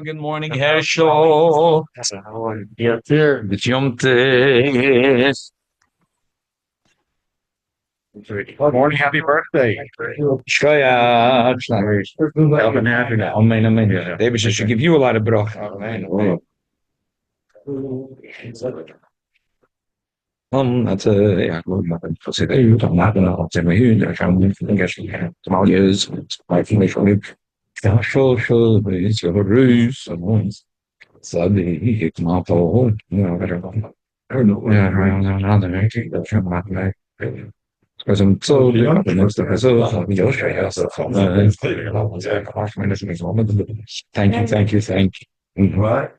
Good morning, Herschel. Yes, sir. It's Yom Tov. Good morning, happy birthday. Shkoyach. Amen, amen. David should give you a lot of bracha. Amen. That's yeah, for today, I'm not gonna say my huge, I guess we can tomorrow is my finish on it. So, it's a ruse, and so the come up all, I don't know, yeah, around another, that's not like, because I'm so, the next episode, you'll show you also from thank you. Right.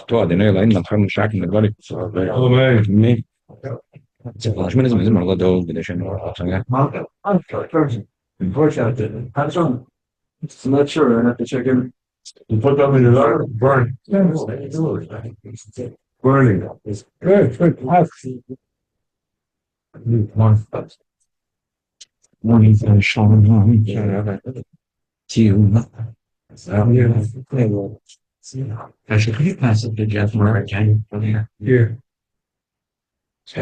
Toi, den Öl in from tracking the body. Oh, me. Flashman is more little edition. Unfortunately, I'm not sure. I have to check in. You put them in the water, burn. Burning. Good. Morning, Sean. Actually, could you pass it to Jeff Murray again? Here. Oh,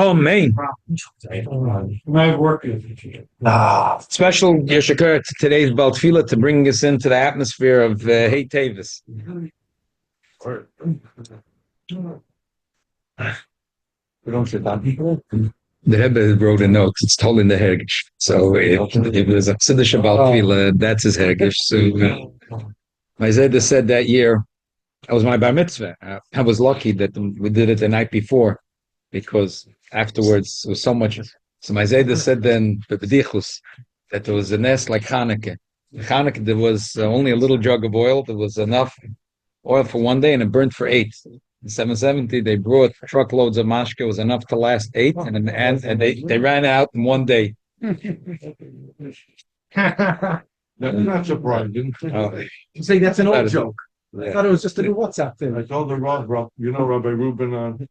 man. Special Yeshakar to today's Baltfila to bring us into the atmosphere of Hey Teves. The Rebbe wrote a note. It's told in the Hergish. So it was a Siddish Baltfila. That's his Hergish. So my Zayda said that year, that was my bar mitzvah. I was lucky that we did it the night before because afterwards it was so much. So my Zayda said then, that there was a nest like Hanukkah. Hanukkah, there was only a little jug of oil. There was enough oil for one day and it burned for 8. In 770, they brought truckloads of mashke. It was enough to last 8, and they ran out in one day. That's not surprising. You say that's an old joke. I thought it was just a new WhatsApp thing. I told the Rabbi, Rabbi Reuben,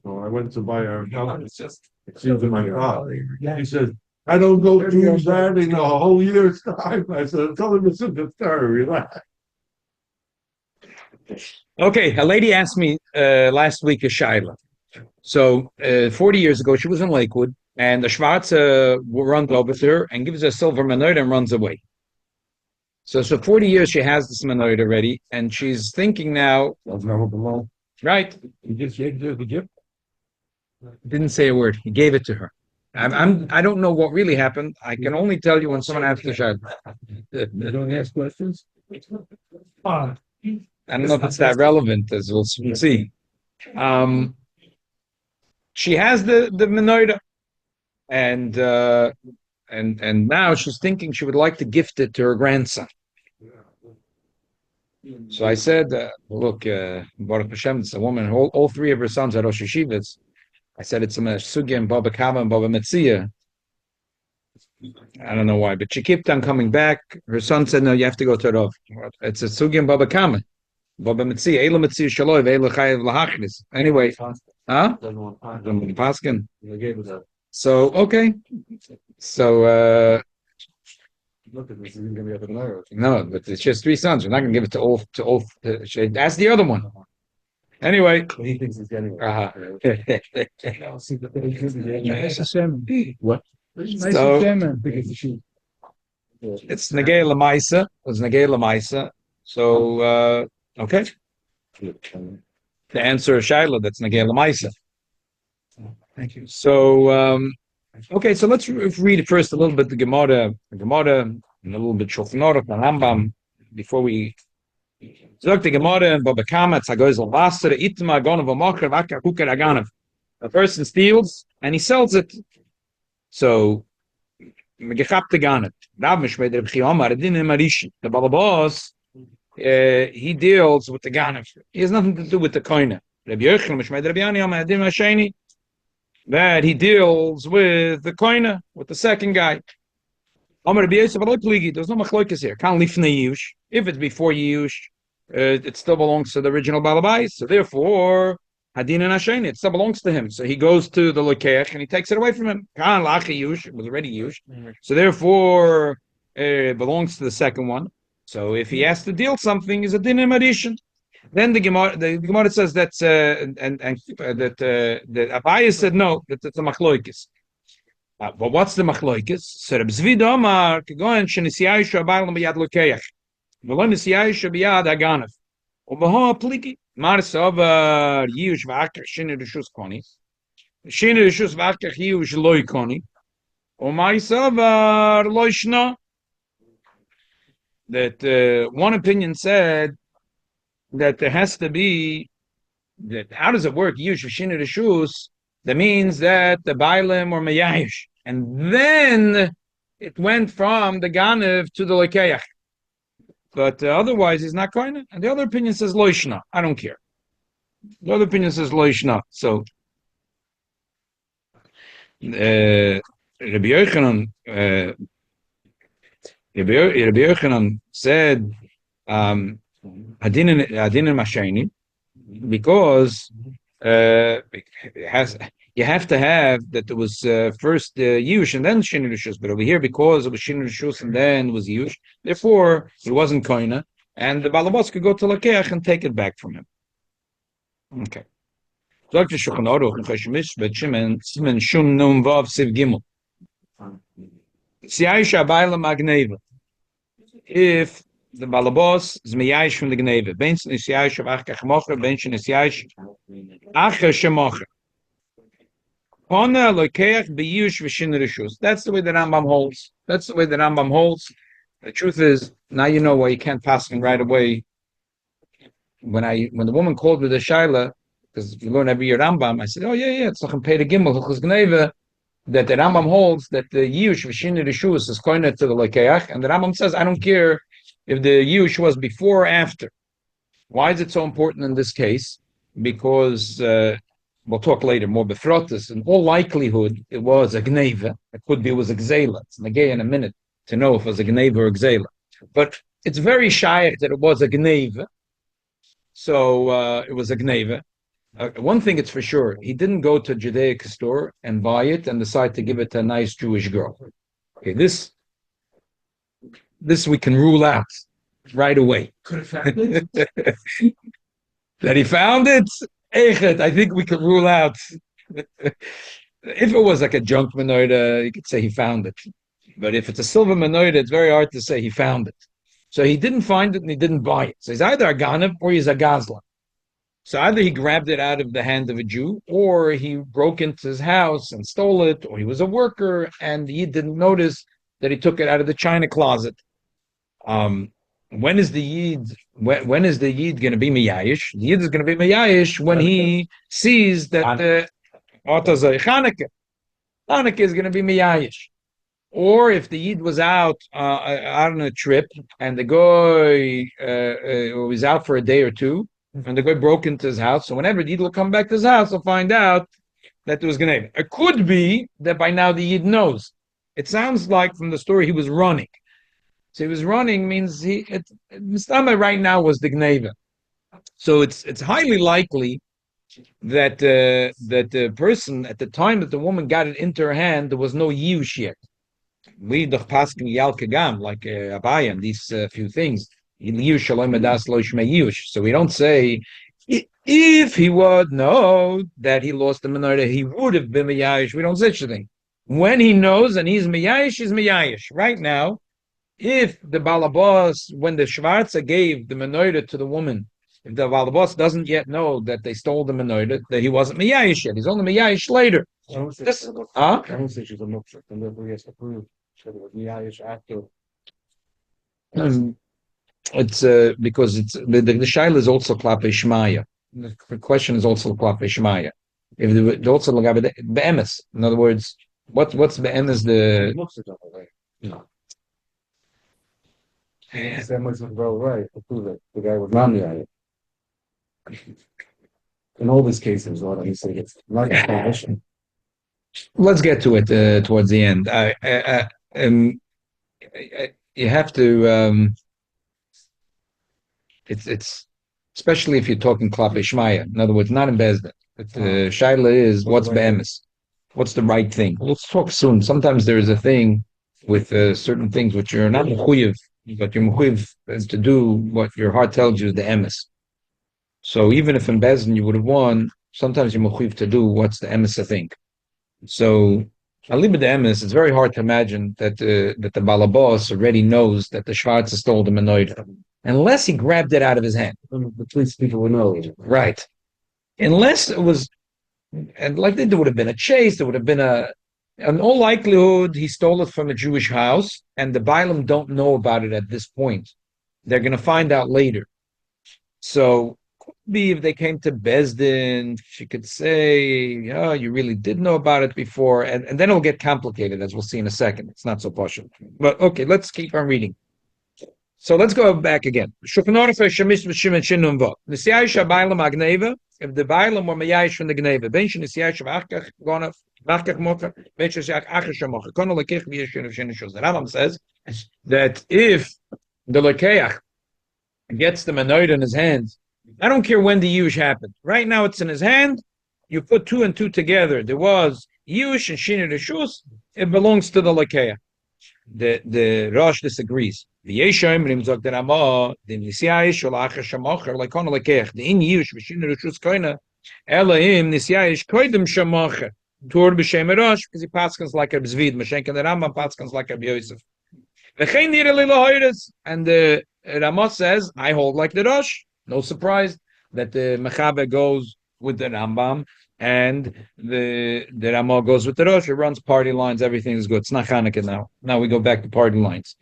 so I went to buy our house. It seems in my car. He said, I don't go through that in a whole year's time. I said, tell him it's in the third, relax. Okay, a lady asked me last week a shaila. So 40 years ago, she was in Lakewood, and the Schwarze runs over to her and gives her a silver menorah and runs away. So 40 years she has this menorah already, and she's thinking now. Right? He just gave her the gift. Didn't say a word. He gave it to her. I don't know what really happened. I can only tell you when someone asks the shaila. You don't ask questions? I don't know if it's that relevant, as we'll see. She has the menorah, and now she's thinking she would like to gift it to her grandson. So I said, look, Baruch Hashem, it's a woman. All 3 of her sons are Rosh Yeshivas. I said it's a Sugya and Baba Kama and Baba Metzia. I don't know why, but she kept on coming back. Her son said, no, you have to go to Rav. It's a Sugya and Baba Kama. Baba Metzia, Eila Metzia Shaloi, Eila Chayev Lahachnis. Anyway, Paskin. So, okay. So, no, but it's just 3 sons. We're not going to give it to all. That's the other one. Anyway. He thinks he's getting What? So, it's Negei Lamaisa. It was Negei Lamaisa. So, okay. To answer Shaila, that's Negei Lamaisa. Thank you. So, okay, so let's read first a little bit the Gemara, and a little bit Shulchan Aruch, the Rambam, before we. Zog the Gemara and Baba Kama, Tzagoz al-Basra, Itma, Gonav, Amakar, Vaka, Kukar, Aganav. A person steals and he sells it. So, Megechap Taganav. Rav Mishmei Reb Chiyomar, Adin Marishi. The Balabos, he deals with the Ganav. He has nothing to do with the Koina. Reb Yochanan, Mishmei Reb Yani, Adin Masheni. That he deals with the Koina, with the second guy. Amar Rabbi Yosef, there's no machlokas here. Can't lifnei yush. If it's before yush, it still belongs to the original balabais. So therefore, hadin and hashen, it still belongs to him. So he goes to the lokeach and he takes it away from him. Can't lachi yush. It was already yush. So therefore, it belongs to the second one. So if he has to deal something, is a din in RIshon. Then the Gemara says that that Abaye said no, that it's a machloikis. But what's the machloikis? So Reb Zvi Omar kegoin shenisiyayishu abaylam b'yad lokeach, v'lo nisiyayishu b'yad haganav. U'beho pliki mar savar yiyush v'akach shini rishus koni, shini rishus v'akach yiyush loy koni, u'mar savar loy shna. That one opinion said that there has to be that. How does it work? Yiyush v'shini rishus. That means that the Bailim or Meyayish. And then it went from the Ganev to the Lekeach. But otherwise, he's not going to. And the other opinion says Loishna. I don't care. The other opinion says Loishna. So, Rabbi Yochanan said, Hadin Mashayni, because you have to have that there was first Yush and then Shin Rishus, but over here because it was Shin Rishus and then was Yush, therefore it wasn't Koina, and the Balabas could go to Lakeach and take it back from him. Okay. Sagt der Shulchan Aruch in Cheshmish, but Shimon Shun Nun Vav Siv Gimel. Siyayish Abayla Magneva. If the balabos is meyayish from the gneva, bench is yayish of achach mocher, bench is yayish achach shemocher. Hona lokeach biyush v'shin rishus. That's the way the Rambam holds. That's the way the Rambam holds. The truth is, now you know why you can't pass him right away. When the woman called with the shaila, because if you learn every year Rambam, I said, oh yeah, it's like pay the gimel chus gneva. That the Rambam holds that the yush v'shin rishus is koined to the lokeach, and the Rambam says, I don't care if the yush was before or after. Why is it so important in this case? Because we'll talk later more befrotis. In all likelihood, it was a gneva. It could be it was a gzela. It's nagay in a minute to know if it was a gneva or a gzela. But it's very shaykh that it was a gneva. So it was a gneva. One thing it's for sure, he didn't go to a Judaic store and buy it and decide to give it to a nice Jewish girl. Okay, this we can rule out right away. Could have found it. That he found it, I think we can rule out. If it was like a junk menorah, you could say he found it. But if it's a silver menorah, it's very hard to say he found it. So he didn't find it and he didn't buy it. So he's either a ganav or he's a gazlan. So either he grabbed it out of the hand of a Jew, or he broke into his house and stole it, or he was a worker and he didn't notice that he took it out of the china closet. When is the Yid? When is the Yid going to be miyayish? The Yid is going to be miyayish when he sees that Chanukah is going to be miyayish. Or if the Yid was out on a trip and the guy was out for a day or two, and the guy broke into his house. So whenever the Yid will come back to his house, he'll find out that there was Gneva. It could be that by now the Yid knows. It sounds like from the story he was running. So he was running means Mistama right now was the Gneva. So it's highly likely that the person at the time that the woman got it into her hand, there was no Yush yet. We doch paskin yal kagam like Abaya and these few things. So we don't say if he would know that he lost the menorah, he would have been miyayish. We don't say such a thing. When he knows and he's miyayish. Right now, if the balabas, when the Shvarza gave the menorah to the woman, if the balabas doesn't yet know that they stole the menorah, that he wasn't miyayish yet, he's only miyayish later. I don't think she's a mukshak, and therefore he has to prove that it was miyayish after. It's because it's the shaila is also klape shmaya. The question is also klape shmaya. If the also be'emes, in other words, what's be'emes the? No. That much was well right to prove that the guy was not miyayish. In all these cases, what I say, it's not a condition. Let's get to it towards the end. you have to. It's especially if you're talking Klape Shmaya. In other words, not in Bezdin. But the Shaila is what's be'emes? What's the right thing? Let's talk soon. Sometimes there is a thing with certain things which you're not mechuyev, but you're mechuyev to do what your heart tells you is the emes. So even if in Bezdin you would have won, sometimes you're mechuyev to do what's the emes thing. So Alibid Emes, it's very hard to imagine that the Balabos already knows that the Schwarzer stole the Menorah, unless he grabbed it out of his hand. The police people would know. Right. Unless it was, and like there would have been a chase, there would have been in all likelihood, he stole it from a Jewish house, and the Bailam don't know about it at this point. They're going to find out later. So be if they came to Bezdin, she could say, "Oh, you really did know about it before," and then it'll get complicated, as we'll see in a second. It's not so partial. But okay, let's keep on reading. So let's go back again. If the Bailam were Mayayish from the Gneva, the Rambam says that if the Lekeach gets the Menorah in his hands, I don't care when the Yush happened. Right now it's in his hand. You put 2 and 2 together. There was Yush and Shinir Rishus. It belongs to the Lekeach. The Rosh disagrees. The Yeshayim sagt der Rama, the Nisyayish or Acher Shamacher, like on Lekeach. The in Yush, Shinir Rishus Koina, Elohim, Nisyayish, Koidim Shamacher. Tur b'Shem Rosh, because he paskins like a Bzvid, Mashenk and the Rambam paskins like a Yosef. And the Rama says, I hold like the Rosh. No surprise that the Mechaber goes with the Rambam and the Rama goes with the Rosh. It runs party lines. Everything is good. It's not Hanukkah now. Now we go back to party lines.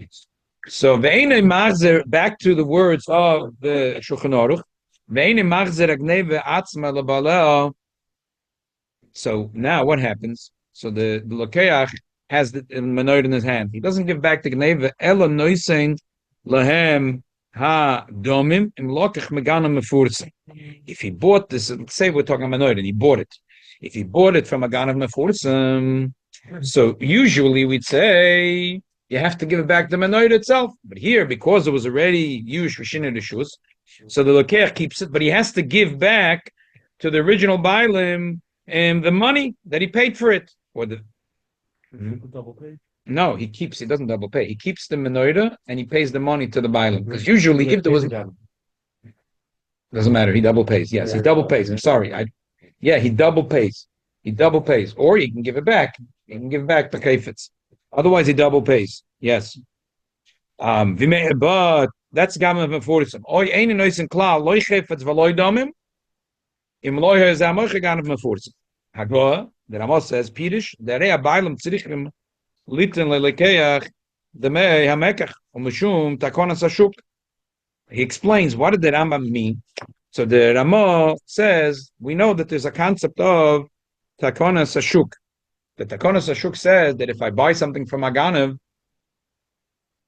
So Ve'ene Machzer, back to the words of the Shulchan Aruch. Ve'ene Machzer Agneve Atzma Lebaleo. So now what happens? So the Lokeach has the Menorah in his hand. He doesn't give back the Gneve. Ela Noisein Lahem Ha domim im lokach megana mefursim. If he bought this, let's say we're talking Menorah, and he bought it. If he bought it from a ganav mefursim, so usually we'd say you have to give it back to Menorah itself. But here, because it was already used for Shinir Rishus, so the Lokeach keeps it, but he has to give back to the original Bailim the money that he paid for it, or the Double pay. No, he doesn't double pay. He keeps the Menorah and he pays the money to the Bailam. Because usually if there was doesn't matter, he double pays. Yes, he double pays. I'm sorry. He double pays. He double pays. Or he can give it back. He can give it back to Kefetz. Otherwise he double pays. Yes. But that's Gamma Meforsim. Oy ein noisen klar, loy Kefetz v'loy domim. Im loy zamoch Gamma Meforsim. Hagwa, the Rama says, Pirish, the Rea Bailam tzrichim Litin lelekeach the mei hamekach umishum takonas hashuk. He explains what did the Rambam mean. So the Rama says we know that there's a concept of takonas hashuk. The takonas hashuk says that if I buy something from Aganav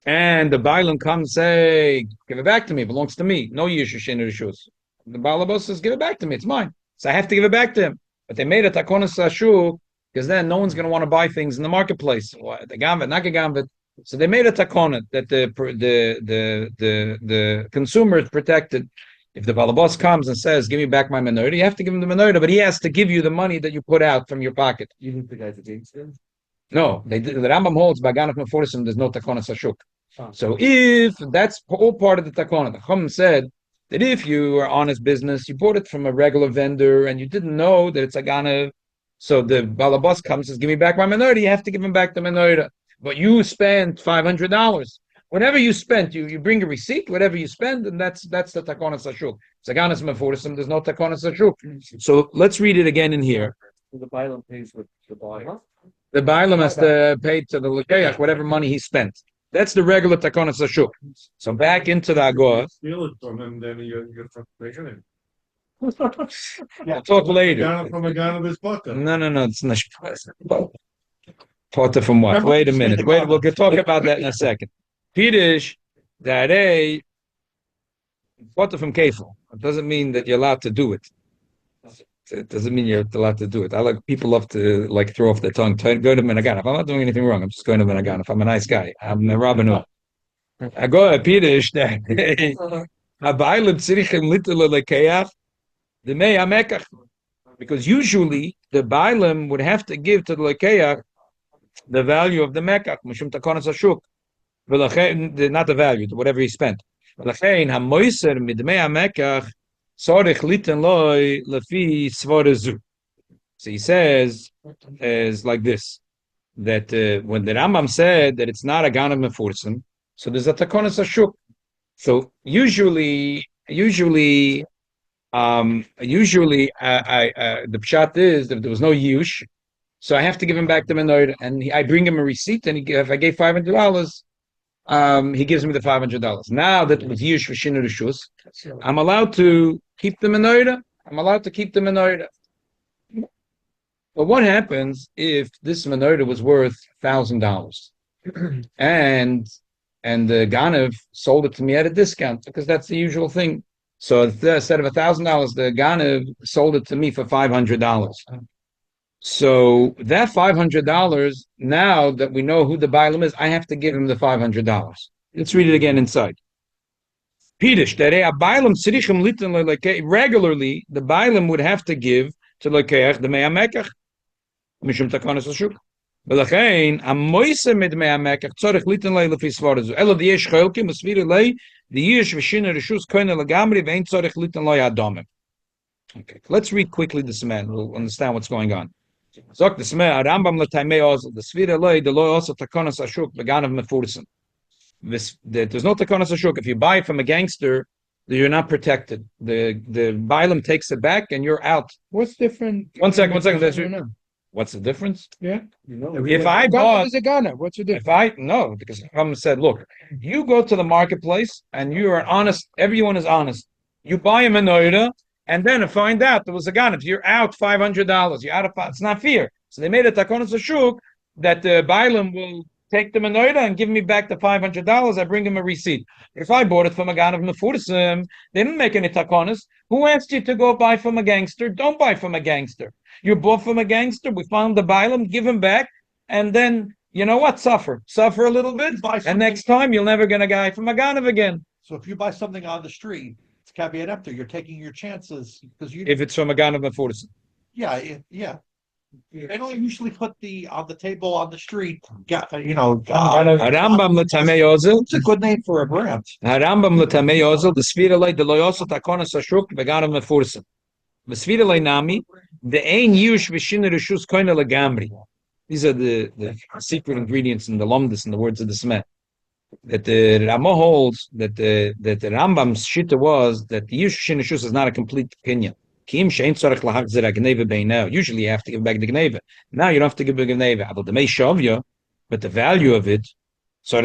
and the Bailam comes say, give it back to me, it belongs to me. No yishushin rishus. The Balabos says, give it back to me, it's mine. So I have to give it back to him. But they made a takonas hashuk because then no one's going to want to buy things in the marketplace. The gambit, not a gambit. So they made a takonat that the consumer is protected. If the balabos comes and says, "Give me back my Menorah," you have to give him the Menorah, but he has to give you the money that you put out from your pocket. Even the guys against them? No, the Rambam holds by Ganach Meforsim. There's no takonat sashuk. Oh. So if that's all part of the takonat, the Chum said that if you are honest business, you bought it from a regular vendor and you didn't know that it's a ganav. So the balabas comes and says, give me back my Menorah. You have to give him back the Menorah. But you spent $500. Whatever you spent, you bring a receipt, whatever you spend, and that's the takonas hashuk. Saganas meforsim, there's no takonas hashuk. So let's read it again in here. The Bailam pays with the buyer. The Bailam has to pay to the Lekeach whatever money he spent. That's the regular takonas hashuk. So back into the Agor. Steal it from him, then you're taking it. We'll talk later. Got it from a gun of his pocket. No, it's not. Potter from what? Wait a minute. We'll talk about that in a second. Pirish, that a potter from Kefil. It doesn't mean that you're allowed to do it. it doesn't mean you're allowed to do it. People love to like throw off their tongue. Go to MInhagim. If I'm not doing anything wrong, I'm just going to MInhagim. If I'm a nice guy, I'm a Rabbi. I go a Pirish that Habaylim tzirichim little lekeach the mei amekach, because usually the Bailim would have to give to the lekeach the value of the mekach, mishum takonas hashuk, not the value, whatever he spent. V'lachein hamoiser midmei amekach tzorich liten loy lefi svorezu. So he says is like this, that when the Rambam said that it's not a ganav mefursim, so there's a takonas hashuk. So usually, the pshat is that there was no yush, so I have to give him back the menorah, and I bring him a receipt, and if I gave $500, he gives me the $500. Now that it was yush for shinu rishus, I'm allowed to keep the menorah. But what happens if this menorah was worth $1,000, and the Ganav sold it to me at a discount, because that's the usual thing. So instead of $1,000, the Ganav sold it to me for $500. So that $500, now that we know who the Bailam is, I have to give him the $500. Let's read it again inside. Pidish, regularly, the Bailam would have to give to Lekeach the Mea Mekach, Mishum Takonas Ashuk. ולכן, המויסה מדמי המקח צורך ליתן לי לפי סבור הזו. אלא דיש חלקים, מסביר לי, דיש ושינה רשוס כהנה לגמרי, ואין צורך ליתן לי אדומים. Okay, let's read quickly this man. We'll understand what's going on. Zok this man, Rambam l'taimei ozel, the svira lei, the loy also takonas ashuk, beganav mefursen. There's no takonas ashuk. If you buy it from a gangster, you're not protected. The Bailam takes it back, and you're out. What's different? One second. What's the difference? Yeah. If I bought, what's the difference? because Rambam said, look, you go to the marketplace and you are honest. Everyone is honest. You buy a menorah, and then find out there was a gun. If you're out $500, you're out of. It's not fair. So they made a takonas ashuk that the Bailam will take the menorah and give me back the $500. I bring him a receipt. If I bought it from a gun of mefursim, they didn't make any takonas. Who asked you to go buy from a gangster? Don't buy from a gangster. You bought from a gangster. We found the Bailam, give him back, and then you know what? Suffer a little bit, and next time you'll never get a guy from a ganav again. So if you buy something on the street, it's caveat emptor. You're taking your chances because if it's from a ganav mefursim. Yeah. They don't usually put on the table on the street. Harambam l'tamei ozel. It's a good name for a brand. Harambam l'tamei ozel. The svira lei the loyosel takonas ashuk beganav mefursim. The svira lei nami the ein yush v'shina rishus koina legamri. These are the secret ingredients in the lomdus in the words of the Smet. That the Rama holds that the Rambam's shita was that the yush v'shina rishus is not a complete opinion. Usually you have to give back the gneva. Now you don't have to give back the gneva. But the value of it, so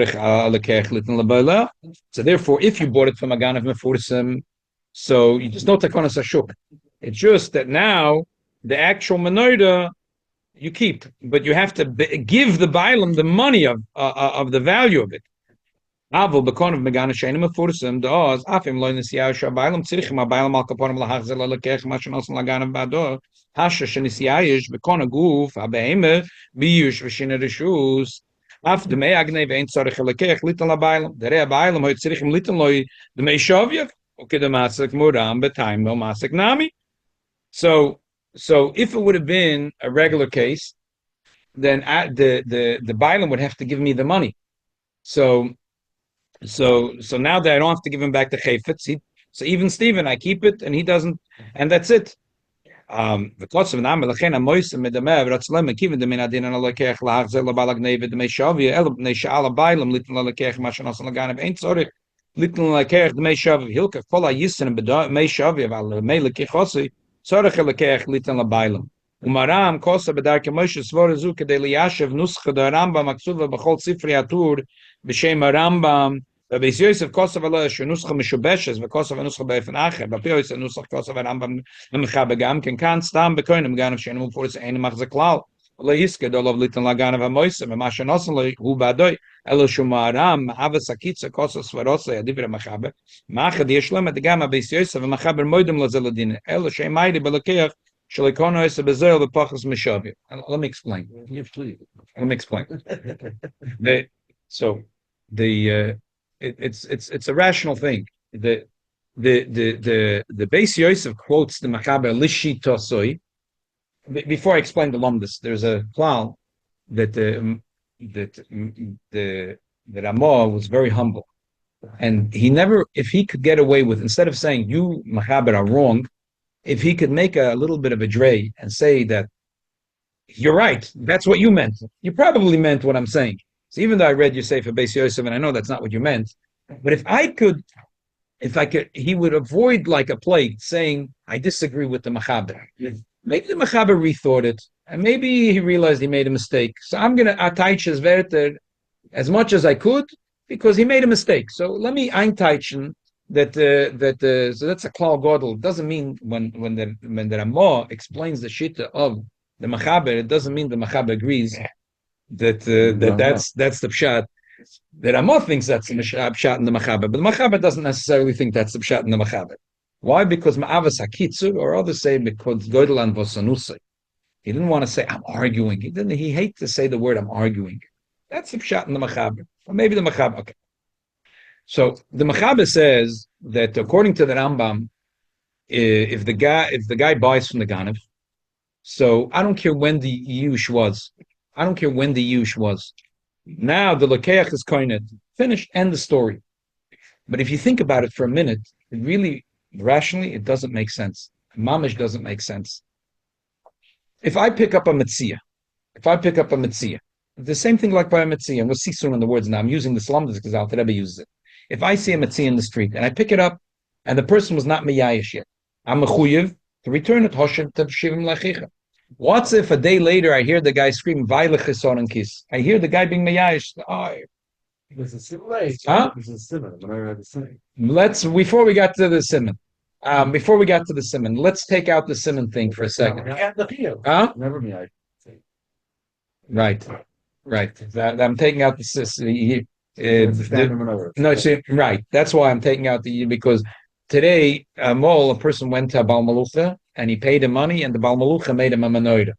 therefore, if you bought it from a ganav mefursim, so you just know takonas ashuk. It's just that now the actual menorah you keep, but you have to give the Bailam the money of the value of it. Aval bekon of megana shenim mefursim doaz afim lo nisiyah shabaylam tzrichim abaylam al kaponim lahachzer lalekech mashanos lagana bado hasha shenisiyah bekon aguf abeime biyush v'shina rishus af de mei agne vein tzarich lekech litan labaylam the rei abaylam hoyt tzrichim litan loy the mei shavyev okay the masek muram betaim no masek nami. So if it would have been a regular case, then the Bailam would have to give me the money. So now that I don't have to give him back the chayfetz, so even Stephen, I keep it and he doesn't, and that's it. The Umaram kosa bedarke Moshe svore zu kedei liyashev nuscha da Rambam aksuva b'chol sifri atur b'shem Rambam v'beis Yosef kosa v'lo yashu nuscha mishubeshes v'kosa v'nuscha b'efen acher b'pi Yosef nuscha kosa v'Rambam m'mecha begam ken kan stam bekoinem ganav shenim u'foris ein machze klal v'lo yiske dolov litan laganav ha'moise v'masha nosen lo hu ba'doi elo shumaram ma'avas akitza kosa svarosa yadivre machabe ma'achad yeshlem et gam ha'beis Yosef v'machaber moidem lo zeladine elo shemayri b'lokeach Let me explain. Let me explain. It's a rational thing. The Beis Yosef quotes the Machaber Lishitosoi. Before I explain the Lumdus, there's a klal that that Ramah was very humble, and he never, if he could get away with, instead of saying you Machaber are wrong, if he could make a little bit of a dray and say that you're right, that's what you meant. You probably meant what I'm saying. So even though I read you say for Beis Yosef, and I know that's not what you meant, but if I could, he would avoid like a plague saying, I disagree with the Machaber. Maybe the Machaber rethought it, and maybe he realized he made a mistake. So I'm going to attach as much as I could, because he made a mistake. So let me einteichen that so that's a klal gadol. It doesn't mean when the Ramah explains the shita of the Machaber, it doesn't mean the Machaber agrees that's the pshat. The Ramah thinks that's the pshat in the Machaber, but the Machaber doesn't necessarily think that's the pshat in the Machaber. Why? Because ma'avas hakitzur, or others say because godel and vosanusay. He didn't want to say I'm arguing. He hates to say the word I'm arguing. That's the pshat in the Machaber, or maybe the Machaber. Okay. So the Machaber says that according to the Rambam, if the guy buys from the Ganav, so I don't care when the Yush was. I don't care when the Yush was. Now the Lokeach is koinet. Finished. End the story. But if you think about it for a minute, it really, rationally, it doesn't make sense. Mamish doesn't make sense. If I pick up a Metzia, the same thing like by a Metzia, and we'll see soon in the words now, I'm using the Slumdus because Alter Rebbe uses it. If I see a Metzia in the street, and I pick it up, and the person was not Meyayish yet, I'm mechuyev to return it, Hoshem Tevshivim Lachicha. What's if a day later I hear the guy scream, Vailechison and kiss? I hear the guy being Meyayish. There's a similar. Huh? There's a similar. Before we got to the simon, let's take out the simon thing for a second. Huh? Never me. Right. I'm taking out the right. That's why I'm taking out because today a person went to a Baal Malucha and he paid him money, and the Baal Malucha made him a Menorah.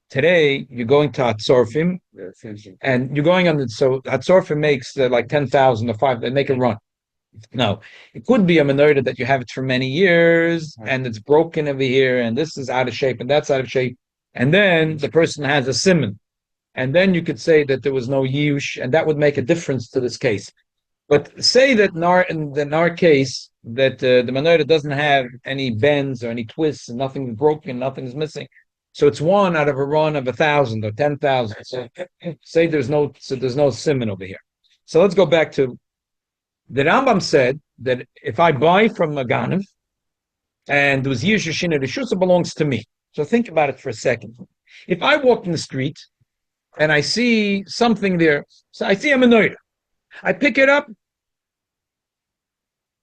Today you're going to Hatzorfim, and you're going on Hatzorfim makes like 10,000 or 5. They make a run. No, it could be a Menorah that you have it for many years, and it's broken over here, and this is out of shape, and that's out of shape, and then the person has a simon. And then you could say that there was no yush, and that would make a difference to this case. But say that in our case, that the Menorah doesn't have any bends or any twists, and nothing's broken, nothing's missing. So it's one out of a run of 1,000 or 10,000. So say there's no simon over here. So let's go back to the Rambam said that if I buy from a Ganav, and there was yush Shina Rishus, it belongs to me. So think about it for a second. If I walk in the street and I see something there, so I see a Menorah, I pick it up.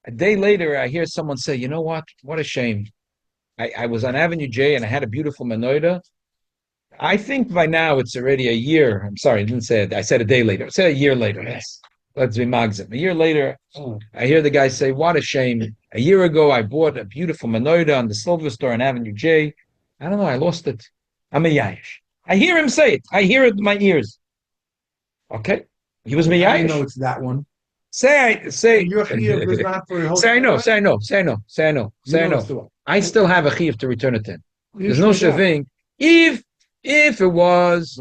A day later, I hear someone say, "You know what? What a shame. I was on Avenue J and I had a beautiful Menorah. I think by now it's already a year. I'm sorry, I didn't say it. I said a day later. I said a year later. Yes. Let's be magzim. A year later, I hear the guy say, "What a shame. A year ago, I bought a beautiful Menorah on the silver store on Avenue J. I don't know. I lost it. I'm a yayish." I hear him say it. I hear it in my ears. Okay, he was Meyayish. I know it's that one. Say Say I know. I still have a chiyuv to return it to him. There's no such thing. If it was,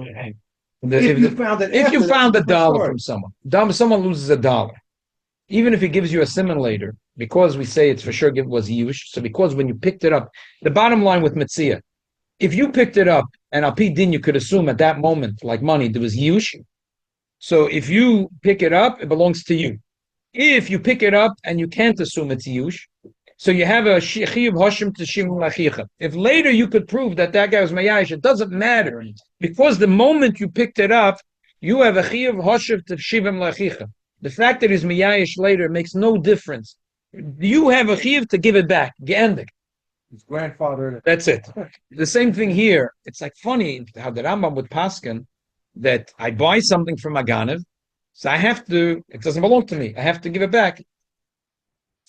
if you found a dollar from someone loses $1, even if he gives you a simon later, because we say it's for sure it was yush. So because when you picked it up, the bottom line with Metzia, if you picked it up and al pi din you could assume at that moment, like money, there was yush. So if you pick it up, it belongs to you. If you pick it up and you can't assume it's yush, so you have a chiyuv hashim teshivim lachicha. If later you could prove that guy was mayayish, it doesn't matter, because the moment you picked it up, you have a chiyuv hashim teshivim lachicha. The fact that he's mayayish later makes no difference. You have a chiyuv to give it back. Geendik. His grandfather. That's it. The same thing here. It's like funny how the Rambam would paskin that I buy something from a Ganav, so I have to. It doesn't belong to me. I have to give it back.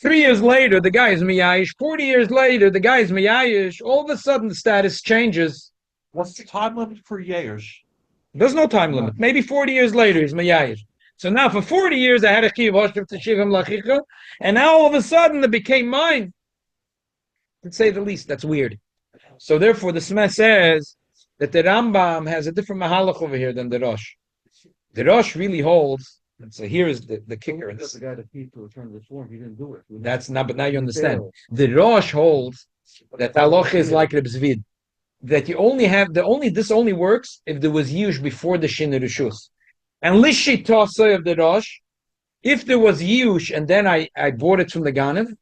3 years later, the guy is miyayish. 40 years later, the guy is miyayish. All of a sudden, the status changes. What's the time limit for years? There's no time limit. Maybe 40 years later, he's miyayish. So now for 40 years, I had a chiyuv hoshev t'shivim lachicha, and now all of a sudden it became mine. To say the least, that's weird. So therefore, the Smeh says that the Rambam has a different mahalach over here than the Rosh. The Rosh really holds. So here is the kicker. That's the guy that he to return the form. He didn't do it. That's not. But now you understand. The Rosh holds that halacha is like Reb Zvid, that you only have this only works if there was yush before the shin rishus. And lishi tosay of the Rosh, if there was yush and then I bought it from the Ganev,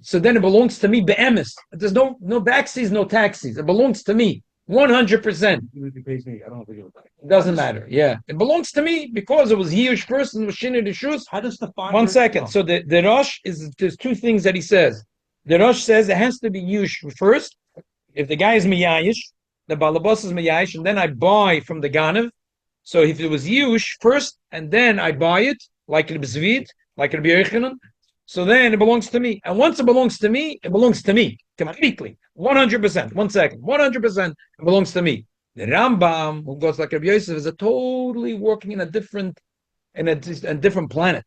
so then it belongs to me be'emes. There's no backseas, no taxis. It belongs to me 100%. Even if he pays me, I don't have to give it back. It doesn't matter. Yeah, it belongs to me because it was yush first and was shin rishus. How does the finder? 1 second. So the Rosh there's two things that he says. The Rosh says it has to be yush first. If the guy is miyayish, the balabas is miyayish, and then I buy from the Ganev. So if it was yush first, and then I buy it, like Reb Zvid, like Rabbi Yochanan, so then it belongs to me. And once it belongs to me, it belongs to me completely, 100%. 1 second, 100%, it belongs to me. The Rambam, who goes like Rabbi Yosef, is a totally working in a different planet.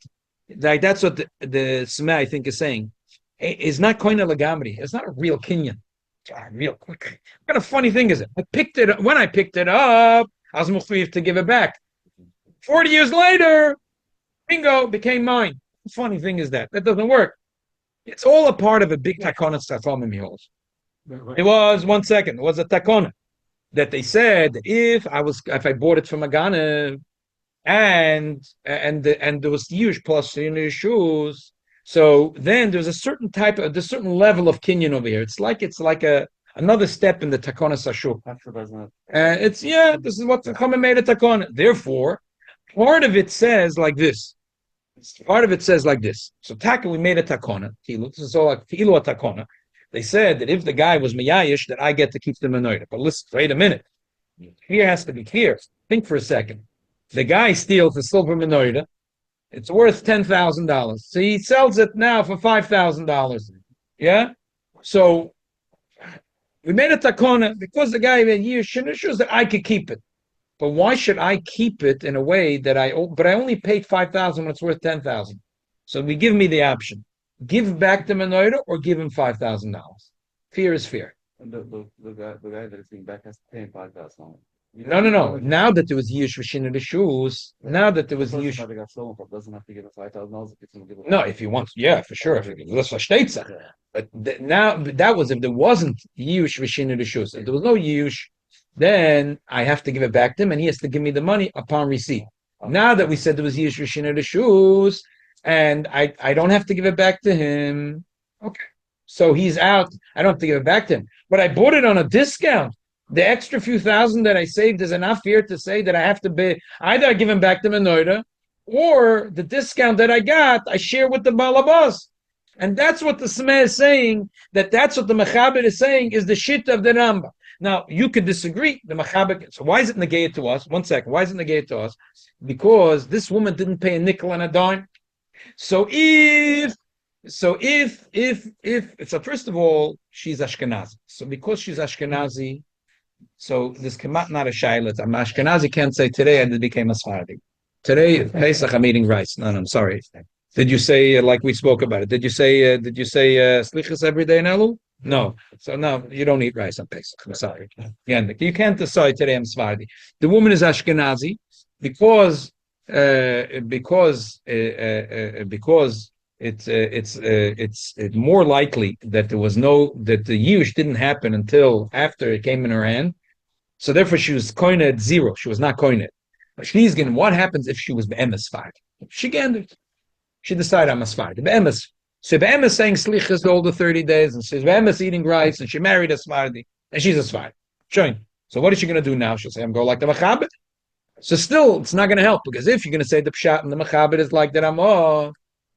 Like that's what the Smeh, I think, is saying. It's not koine legamri. It's not a real kinyan. Real quick. What kind of funny thing is it? When I picked it up, I was mechuyev to give it back. 40 years later, bingo, became mine. The funny thing is that doesn't work. It's all a part of a big takona tzachomim he holds. It was 1 second. It was a takona that they said that if I bought it from a Gana and there was yush plus shoes, so then there's a certain level of kinyan over here. It's like another step in the takona sashuk. This is what the Chachamim made a takona. Therefore, part of it says like this. So taka, we made a takona. This is all like filu a takona. They said that if the guy was miyayish, that I get to keep the menorah. But listen, wait a minute. Here has to be clear. Think for a second. The guy steals a silver menorah. It's worth $10,000. So he sells it now for $5,000. Yeah. So we made a takona because the guy made years that I could keep it. But why should I keep it in a way that I only paid $5,000 when it's worth $10,000? So we give me the option: give back the menorah or give him $5,000. Fear is fear. And the guy that is being back has to pay him $5,000. No. Now that there was yush v'shin the shoes, now that there was yush. Got stolen from, doesn't have to give him $5,000 if it's going to give it. No, if he wants, yeah, for sure. That's versteht. But now that was if there wasn't yush v'shin the shoes. If there was no yush, then I have to give it back to him, and he has to give me the money upon receipt. Now that we said there was yush v'shin the shoes, and I don't have to give it back to him. Okay, so he's out. I don't have to give it back to him, but I bought it on a discount. The extra few thousand that I saved is enough here to say that I have to be either I give him back the menorah, or the discount that I got I share with the balabas. And that's what the Smeh is saying. That's what the Mechaber is saying is the shit of the Rambam. Now you could disagree. The Mechaber. So why is it negated to us? 1 second. Why is it negated to us? Because this woman didn't pay a nickel and a dime. So first of all, she's Ashkenazi. So because she's Ashkenazi. So this cannot not a shayla. I'm Ashkenazi can't say today I became a Sephardi. Today Pesach I'm eating rice. No, I'm sorry. Did you say like we spoke about it? Did you say slichas every day in Elul? No. So no, you don't eat rice on Pesach. I'm sorry. Yeah, you can't decide today I'm Sephardi. The woman is Ashkenazi because it's more likely that the yush didn't happen until after it came in her hand. So therefore she was koine at zero. She was not koine. Shneizgen, what happens if she was be'emes fard? She gendered. She decided I'm a Sephardi. Be'emes. So be'emes saying slichas all the 30 days, and she's be'emes eating rice, and she married a Sephardi, and she's a Sephardi. Showing. So what is she going to do now? She'll say, I'm going like the Mechaber. So still, it's not going to help, because if you're going to say the Pshat and the Mechaber is like that,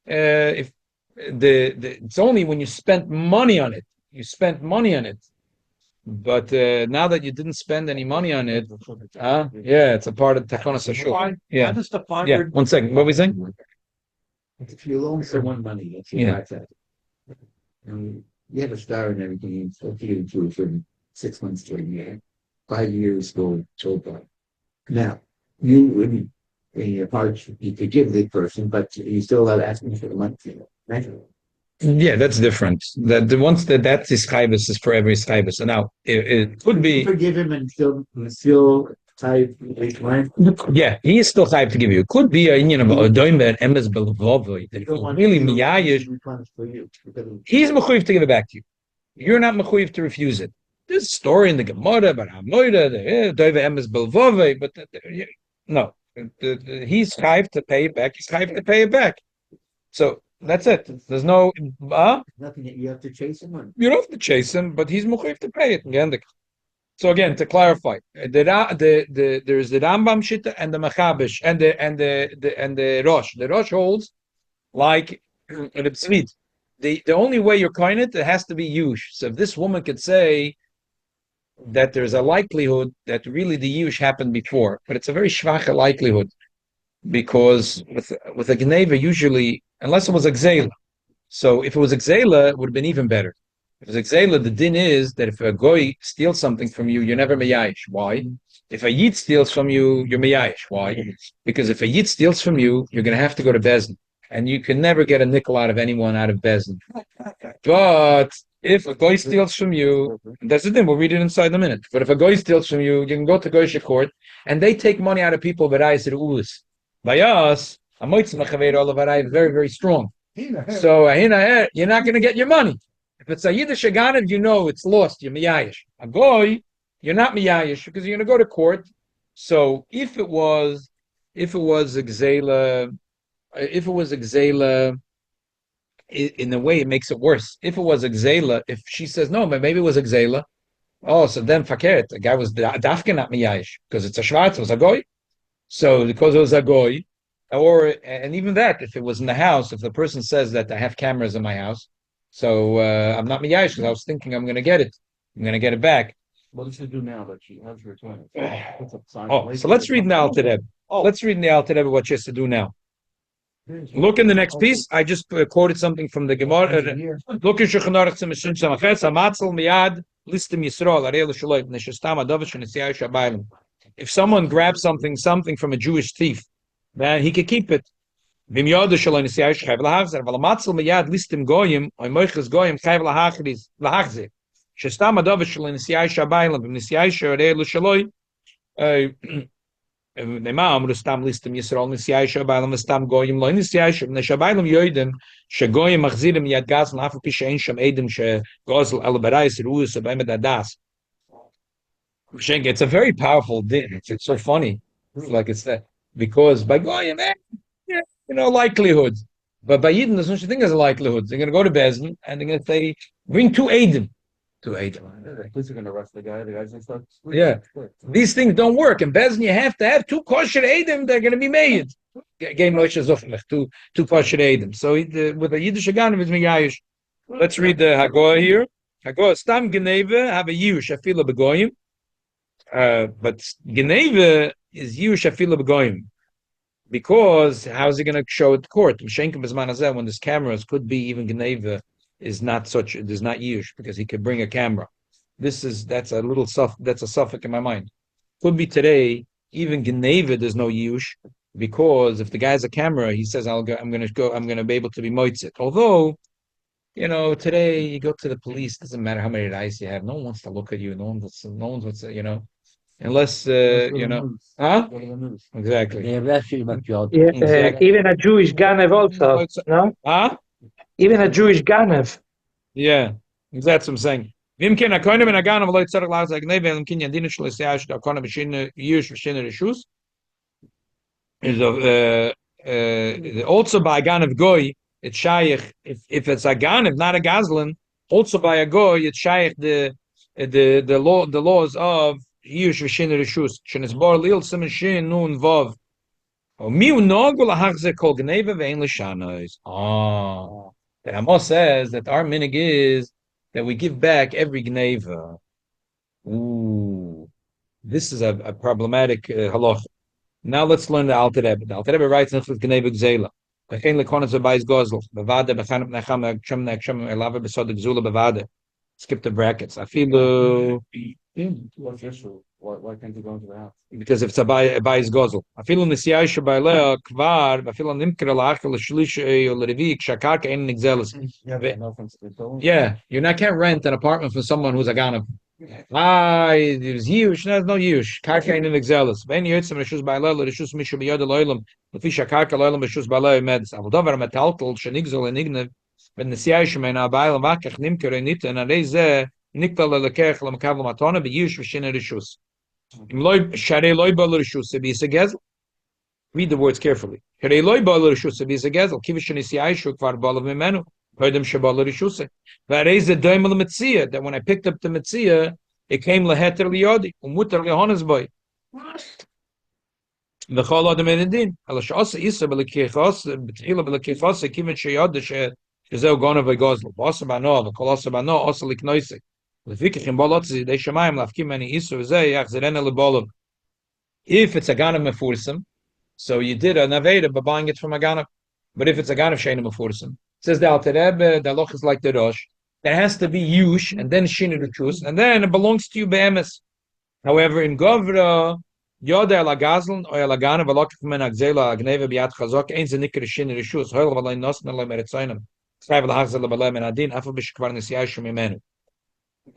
if it's only when you spent money on it. You spent money on it. But now that you didn't spend any money on it, it's a part of Tachonas Hashul. Yeah. How does the finder? Yeah. 1 second. What were we saying? If you loan someone money, it's Yeah. You have a star and everything, and so you do from 6 months to a year, 5 years go so by. Now, you would in your heart you could give the person, but you still have asking for the money, right? Yeah, that's different. That the ones that is chayvus is for every chayvus. So now it could be. Forgive him and still type right? Yeah, he is still chayv to give you. It could be a union of odoim and emes belvovoi that if you really miyayish, he's mechuyev to give it back to you. You're not mechuyev to refuse it. There's a story in the Gemara about Hamoida, the doive emes belvovoi, but no, he's chayv to pay it back. He's chayv to pay it back. So that's it. There's no. Nothing that you have to chase him on. You don't have to chase him, but he's mechuyev to pay it. Again, so again, to clarify, there's the Rambam Shitta and the Mechabish and the Rosh. The Rosh holds like in the Tzvid. The only way you're coin it has to be Yush. So if this woman could say that there's a likelihood that really the Yush happened before, but it's a very schwache likelihood because with a Gneva usually, unless it was a Gzela. So if it was a Gzela, it would have been even better. If it's Xela, the din is that if a goy steals something from you, you're never meyayish. Why? If a yid steals from you, you're meyayish. Why? Because if a yid steals from you, you're going to have to go to Bezdin. And you can never get a nickel out of anyone out of Bezdin. But if a goy steals from you, that's the thing, we'll read it inside in a minute. But if a goy steals from you, you can go to Goyish court, and they take money out of people, but I said, by us, a very, very strong. So you're not going to get your money. If it's a Yiddish Aganav, you know it's lost. You're miyayish. A goy, you're not miyayish because you're going to go to court. So if it was Xela, in a way it makes it worse. If it was Xela, if she says no, but maybe it was Xela, oh, so then fakert, the guy was dafke not miyayish because it's a shvarz, it was a goy. So because it was a goy, and even that, if it was in the house, if the person says that I have cameras in my house. So I'm not miyayish because I was thinking I'm going to get it. I'm going to get it back. What does she do now that she has her twin? So let's read now to them. Let's read now to them what she has to do now. Look in the next piece. I just quoted something from the Gemara. Look in Shulchan Aruch Tzimtzum Samachet. Amatzel miyad listim Yisrael arei l'shaloi neshastam adavish v'nesiyayu shabaylim. If someone grabs something from a Jewish thief, then he can keep it. Vim yodu shaloi nesiyayu chayv lahachzer. But amatzel miyad listim goyim or moiches goyim chayv lahachzer. Shestam adavish shaloi nesiyayu shabaylim v'nesiyayu arei l'shaloi. Nema amru stam listim Yisrael nesiyayu shabaylim v'stam goyim lo nesiyayu neshabaylim yoidim shegoyim machzirim yad gaz l'hafu pi she'en sham edim shegozel el barayis ruus b'emed adas. It's a very powerful din. It's so funny. Like it's that because by goyim, likelihood. But by Yidden, there's no such thing as a likelihood. They're going to go to Bezdin and they're going to say, bring two edim. The police are going to arrest the guy. The guy's going to start. Yeah. These things don't work. In Bezdin, you have to have two kosher edim. They're going to be made. Game Moshe Zoflech, two kosher edim. So with a Yiddish Aganav, it's miyayish. Let's read the Hagoah here. Hagoah, Stam Geneva, have a Yush, Afila Begoyim. But Geneva is Yush, Afila Begoyim. Because how is he going to show it to court? When there's cameras, could be even Geneva is not such. There's not Yush because he could bring a camera. That's a suffix in my mind. Could be today even Geneva there's no Yush because if the guy has a camera, he says I'm going to be able to be moitzit. Although today you go to the police, doesn't matter how many eyes you have. No one wants to look at you. No one wants to. Unless huh? Exactly. Exactly. Even a Jewish Ganev also, no? Huh? Even a Jewish Ganev. Yeah, that's what I'm saying. Vimkin a koinem and a ganav loy tzarek laz agnei ve'elim kin yadin shlo seyash da koinem b'shin yush v'shin reshus. Is also by a ganav goy it's shaykh if it's a ganav not a gazlan also by a goy it's shaykh the laws of yush v'shin reshus shenes bar lil simen shin nun vav. Oh, mi unogul lahachze kol gneva ve'en l'shanois. The Amos says that our minig is that we give back every gneva. Ooh, this is a problematic halach. Now let's learn the Alter Rebbe. The Alter Rebbe writes with gneva gzela. וכן לקונס ובייס גוזל, בוועדה, בחנם נחם, הקשם נקשם, אלava בסוד הגזולה בוועדה. Skip the brackets. אפילו... Why can't you go into the house? Because if it's a bayis gozel. אפילו נסיעה שבעליה כבר, ואפילו נמכר לאחר לשלישי או לרביעי, כשהקרקע אין נגזלת. Yeah, can't rent an apartment from someone who's a ganav. There's huge, there's no huge. Karka ain't exelis. When you some reshus ba'alel, reshus mishu b'yod loylam, lefish karka loylam reshus ba'alel meds. Avodavar metaltel shenigzol enignev. When the siyah shemena ba'alel vakach nimker enit and areze niktal lekech lamakav matona b'yush v'shin reshus. Im loy sharei loy ba'al reshus b'yisegezel. Read the words carefully. Sharei loy ba'al reshus b'yisegezel. Kivish nisiyah shuk var ba'al v'menu. That when I picked up the Metzia, it came leheter liyodi, umuter lehonas boy. The chol adam enedin. Alashasa isa b'lekichos b'tchila b'lekichos kivet sheyod shezel gona v'gozl. B'asa b'ano v'kolasa b'ano asa liknoisik. Lefikachim bolotzi they shemayim lafkim ani isa v'zeh yachzerena lebolov. If it's a ganav mefursam, so you did an aveda by buying it from a ganav. But if it's a ganav sheina mefursam, says the Alter Rebbe, the loch is like the Rosh. There has to be Yush, and then Shinu Rechus, and then it belongs to you be'emes. However, in Govra, Yoda el Agazlan, or el Agana, v'lokif men agzela, agneva b'yad chazok, ein ze nikr Shinu Rechus, hoil v'lay nosna lo meretzoinam, tzayv l'hachzel v'lay men adin, afa b'shekvar nisiyah shum imenu.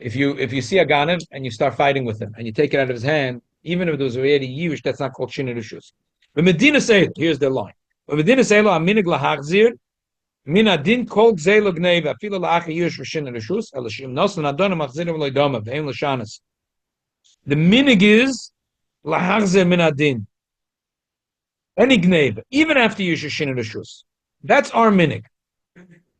If you see a Ganev, and you start fighting with him, and you take it out of his hand, even if there was already Yush, that's not called Shinu Rechus. But Medina say, here's the line. But Medina say, lo aminig lahachzir, Min adin kol gzelo gneva afilo la'achi yush v'shin reshus elashim nosan adonim achzirim lo'idoma v'ein l'shanas. The minig is lahachzer min adin. Any gneva, even after yush v'shin reshus. That's our minig.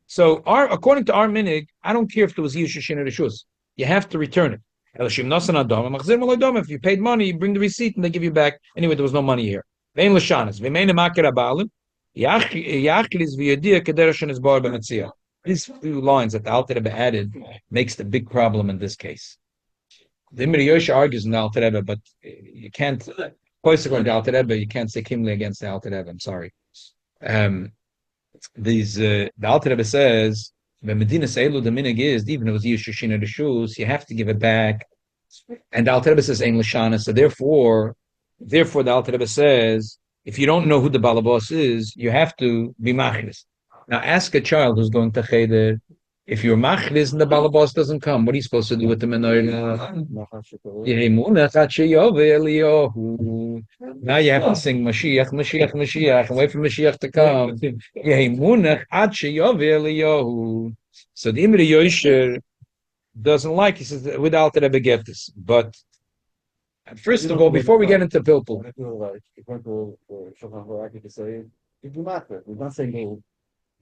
So according to our minig, I don't care if there was yush v'shin reshus. You have to return it. Elashim nosan adonim achzirim lo'idoma. If you paid money, you bring the receipt and they give you back. Anyway, there was no money here. V'ein l'shanas v'mein makir abalim. These few lines that the Alter Rebbe added makes the big problem in this case. The Imri Yosha argues in the Alter Rebbe, but you can't, according to the Alter Rebbe, you can't say Kimli against the Alter Rebbe. I'm sorry. The Alter Rebbe says, when Medina Seilu, the minig is, even if it was Yushushina the shoes, you have to give it back. And the Alter Rebbe says, Ein Lashana. So therefore, the Alter Rebbe says, if you don't know who the balabos is, you have to be machlis. Now ask a child who's going to cheder, if you're machlis and the balabos doesn't come, what are you supposed to do with the menorah? Now you have to sing Mashiach, Mashiach, Mashiach, and wait for Mashiach to come. So the Imri Yosher doesn't like, he says, without the Rebbe get this. But first of all, before we get into Pilpul,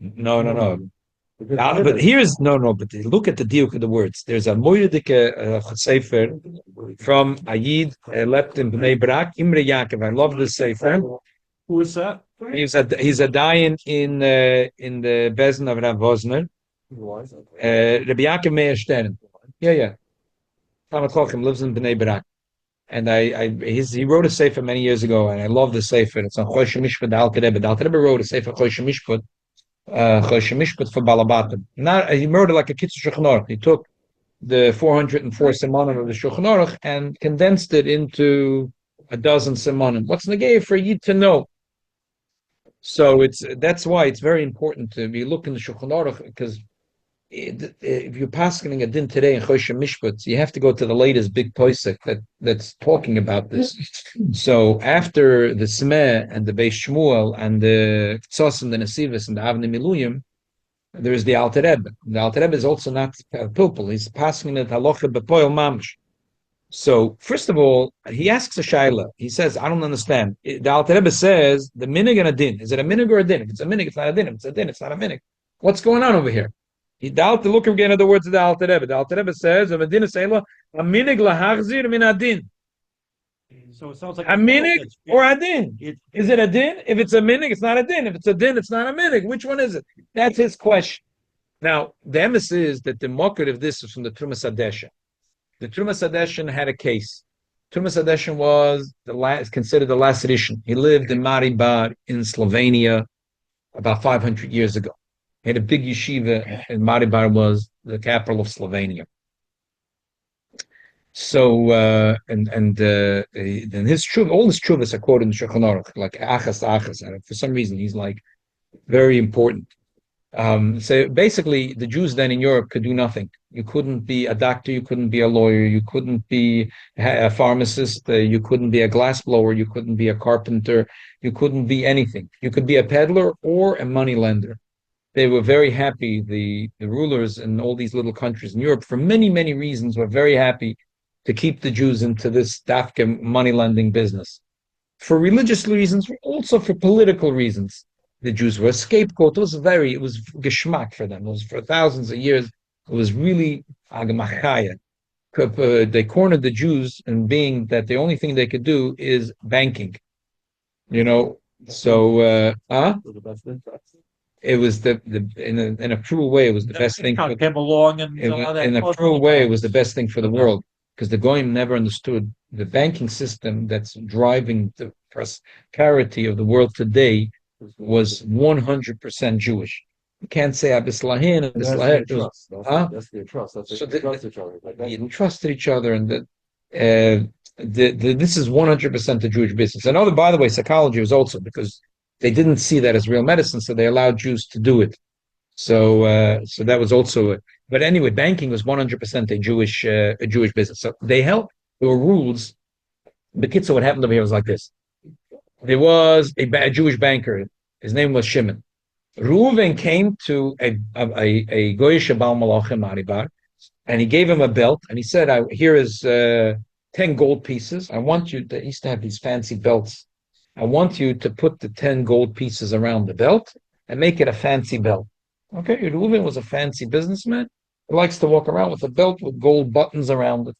no. But here's but look at the diuk of the words. There's a moyedike sefer from Ayid left in Bnei Brak, Imre Yaakov. I love this sefer. Who is that? He's a dayan in the Bezin of Rav Vosner. Rabbi Yaakov Meir Stern. Yeah. Talmud Chochem lives in Bnei Brak. And he wrote a sefer many years ago, and I love the sefer. It's on Chosh Mishpat. The Alter Rebbe wrote a sefer Chosh Mishpat for Balabatim. He wrote it like a Kitzur Shulchan Aruch. He took the 404 Simonim of the Shulchan Aruch and condensed it into a dozen Simonim. What's negay for you to know? So that's why it's very important to be looking at the Shulchan Aruch, because if you're passing a din today in Chosh Mishpat, you have to go to the latest big posek that's talking about this. So after the Smeh and the Beis Shmuel and the Ktsos and the Nesivos and the Avnei Miluyim, there is the Alter Rebbe. The Alter Rebbe is also not Pilpul. He's passing it halacha b'poil mamish. So first of all, he asks a shaila. He says, I don't understand. The Alter Rebbe says, the minig and a din. Is it a minig or a din? If it's a minig, it's not a din. If it's a din, it's not a minig. What's going on over here? Look again at the words of the Alter Rebbe. The Alter Rebbe says, "A minig lahachzir min adin." So it sounds like a minig or a din. Is it a din? If it's a minig, it's not a din. If it's a din, it's not a minig. Which one is it? That's his question. Now, the emes is that the mocker of this is from the Trumas Hadeshen. The Trumas Hadeshen had a case. Trumas Hadeshen was considered the last RIshon. He lived in Maribor in Slovenia. about 500 years ago. He had a big yeshiva, and Maribor was the capital of Slovenia. So and his truth, all his truths are quoted in the Shulchan Aruch, like achas, and for some reason he's like very important. So basically, the Jews then in Europe could do nothing. You couldn't be a doctor, you couldn't be a lawyer, you couldn't be a pharmacist, you couldn't be a glassblower, you couldn't be a carpenter, you couldn't be anything. You could be a peddler or a money lender. They were very happy. The rulers in all these little countries in Europe, for many, many reasons, were very happy to keep the Jews into this dafka money lending business. For religious reasons, also for political reasons. The Jews were a scapegoat. It was geschmack for them. It was for thousands of years. It was really agamachaya. They cornered the Jews in being that the only thing they could do is banking. So it was in a cruel way, it was the best thing. Came along and in a cruel way, it was the best thing for the world, because the Goyim never understood the banking system that's driving the prosperity of the world today was 100% Jewish. You can't say Abislahin and Abislahin. That's their trust. That's So they trust each other. they trusted each other, and this is 100% the Jewish business. And by the way, psychology was also because they didn't see that as real medicine, so they allowed Jews to do it. So that was also it. But anyway, banking was 100% a Jewish business. So there were rules. The kids, so what happened over here was like this. There was a Jewish banker. His name was Shimon. Reuven came to a Goyish Baal Malachim Maribor, and he gave him a belt, and he said, here is 10 gold pieces. I want you, they used to have these fancy belts. I want you to put the 10 gold pieces around the belt and make it a fancy belt. Okay, Reuven was a fancy businessman. He likes to walk around with a belt with gold buttons around it.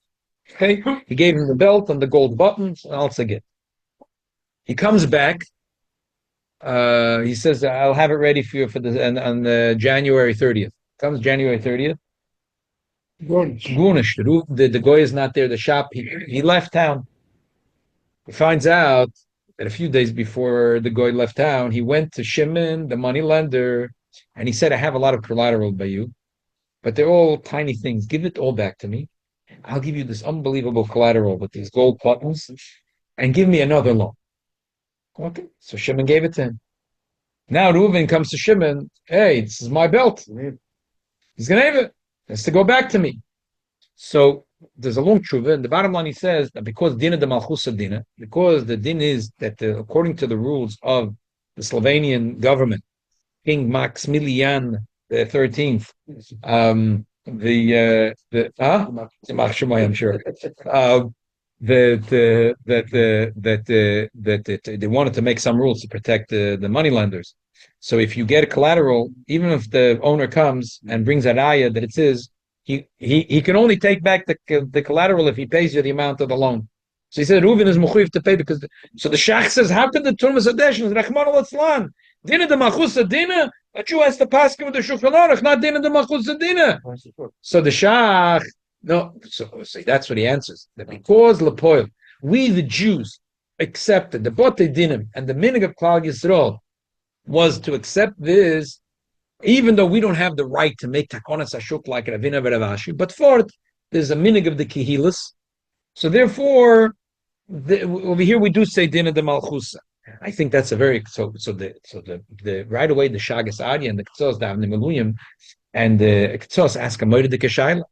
Okay, he gave him the belt and the gold buttons, and also get. He comes back. He says, "I'll have it ready for you on January 30th." Comes January 30th. Gunish, the guy is not there. The shop. He left town. He finds out that a few days before the guy left town, he went to Shimon, the money lender, and he said, "I have a lot of collateral by you, but they're all tiny things. Give it all back to me. I'll give you this unbelievable collateral with these gold buttons, and give me another loan." Okay, so Shimon gave it to him. Now Reuven comes to Shimon. Hey, this is my belt. He's gonna have it. He has to go back to me. So there's a long tshuva, and the bottom line he says that because dina de malchusa dina, because the din is that according to the rules of the Slovenian government, King Maximilian the 13th, I'm sure. That they wanted to make some rules to protect the money lenders. So if you get a collateral, even if the owner comes and brings a raya that it's his, he can only take back the collateral if he pays you the amount of the loan. So he said Reuven is mechuyev to pay because so the shach says, how could the Turmas Adeshin Rachman al Dina de Machusa Dina? A Jew has to pass with the Shulchan Aruch, not Dina de Machusa Dina. So the shach. No, so that's what he answers. That because Lepoil, we the Jews accepted the Bote Dinim and the Minhag of Klal Yisrael was to accept this, even though we don't have the right to make Takonas Ashuk like Ravina Veravashi, but for it, there's a Minhag of the Kehilas. So therefore, over here we do say Dina de Malchusa. I think that's a very the right away the Shagas Adi and the Ketzos Davne Meluyim and the Ketzos ask a Moed de Keshayla.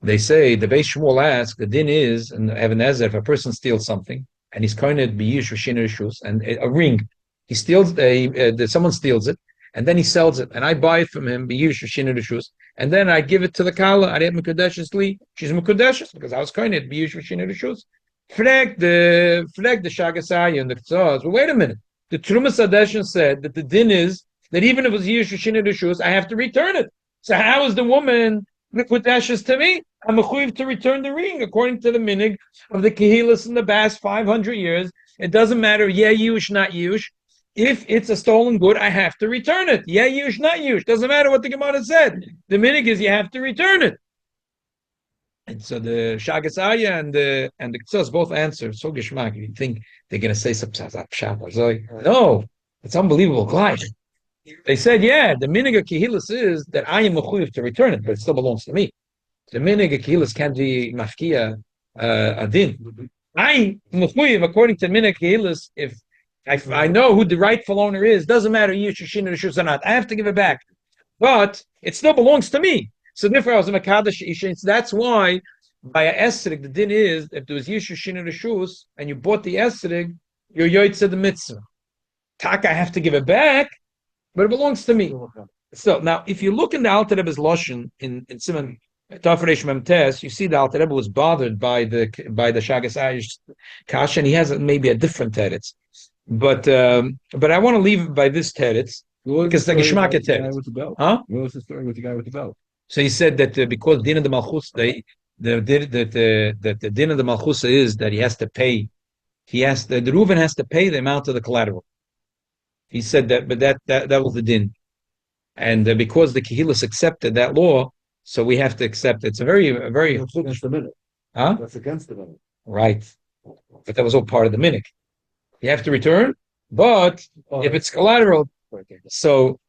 They say the Beis Shmuel asks the din is and Even Ezer if a person steals something and he's kind of biyish v'shinur rishus and a ring he steals someone steals it and then he sells it and I buy it from him biyish v'shinur rishus and then I give it to the kala I didn't mekudeshes li she's mekudeshes because I was kind of biyish v'shinur rishus. Frag the Shagasaya and the Ketzos. Well, wait a minute. The Trumas Adeshin said that the din is that even if it was biyish v'shinur rishus I have to return it. So how is the woman mekudeshes to me? I'm mechuyev to return the ring according to the minhag of the Kehilas in the past 500 years. It doesn't matter, Yush, not Yush. If it's a stolen good, I have to return it. Yush, not Yush. Doesn't matter what the Gemara said. The minhag is you have to return it. And so the Shagasaya and the Ketzos both answer so geschmack. You think they're going to say some pshat? No, it's unbelievable. Gleich. They said, yeah, the minhag kihilas is that I am mechuyev to return it, but it still belongs to me. The minhag kihilas can't be mafkia adin. I mechuyev according to minhag kihilas. If I know who the rightful owner is, doesn't matter yishushin or shus or not. I have to give it back, but it still belongs to me. So therefore, I was a makadosh isha. That's why by a esrig, the din is if there was yishushin or shus and you bought the esrig, you're yoytze the mitzvah. Taka, I have to give it back, but it belongs to me. So now, if you look in the Alter Rebbe's Lashon in Siman Tafresh Mem Tes, you see the Alter Rebbe was bothered by the Shagas Ayish Kasha, and he has maybe a different teretz. But I want to leave it by this teretz because the Geshmak teretz. Huh? What was the story with the guy with the belt? So he said that because din of the Malchus, the din of the Malchus is that he has to pay. The Reuven has to pay the amount of the collateral. He said that, but that was the din, and because the Kehilas accepted that law, so we have to accept it. It's a very That's against the minute. huh? That's against the minute. Right, but that was all part of the minhag. You have to return, but if it's collateral, so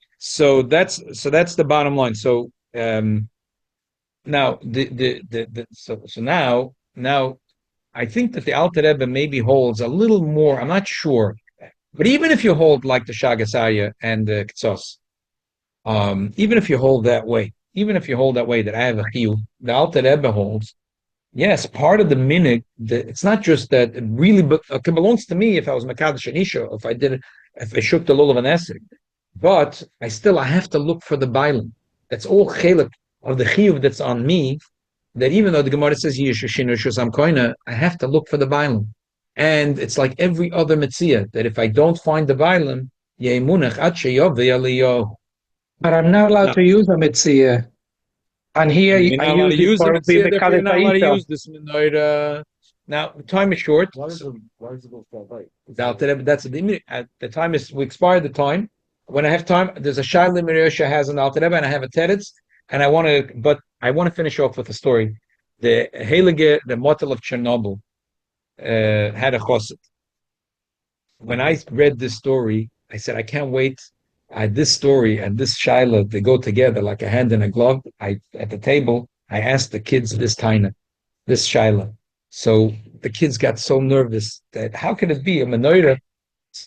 that's the bottom line. So now now I think that the Alter Rebbe maybe holds a little more. I'm not sure. But even if you hold like the Shagasaya and the Ktsos, even if you hold that way that I have a chiyuv, the Alter Rebbe holds, yes, part of the minhag, it's not just that it really it belongs to me if I was Makadosh and Isha, if I shook the lulav and esrog, but I have to look for the bailim. That's all chelik of the chiyuv that's on me, that even though the Gemara says Yishushin or Shusam Koina, I have to look for the bailim. And it's like every other mitzvah that if I don't find the bailim, yemunach at sheyov v'yaliyo. But I'm not allowed to use a mitzvah. And here You're I not allowed to use use it the for mitzvah, therefore you're not allowed to Bibekalit use this menorah. Now, time is short. Why is it both right? That's at the time we expired the time. When I have time, there's a Shaila Mirosha has an Alter Rebbe, and I have a teretz, and I want to finish off with a story. The Heilige, the Motel of Chernobyl, had a chosed. When I read this story, I said, I can't wait. This story and this Shaila, they go together like a hand in a glove. At the table, I asked the kids this Shaila. So the kids got so nervous that how can it be a menorah?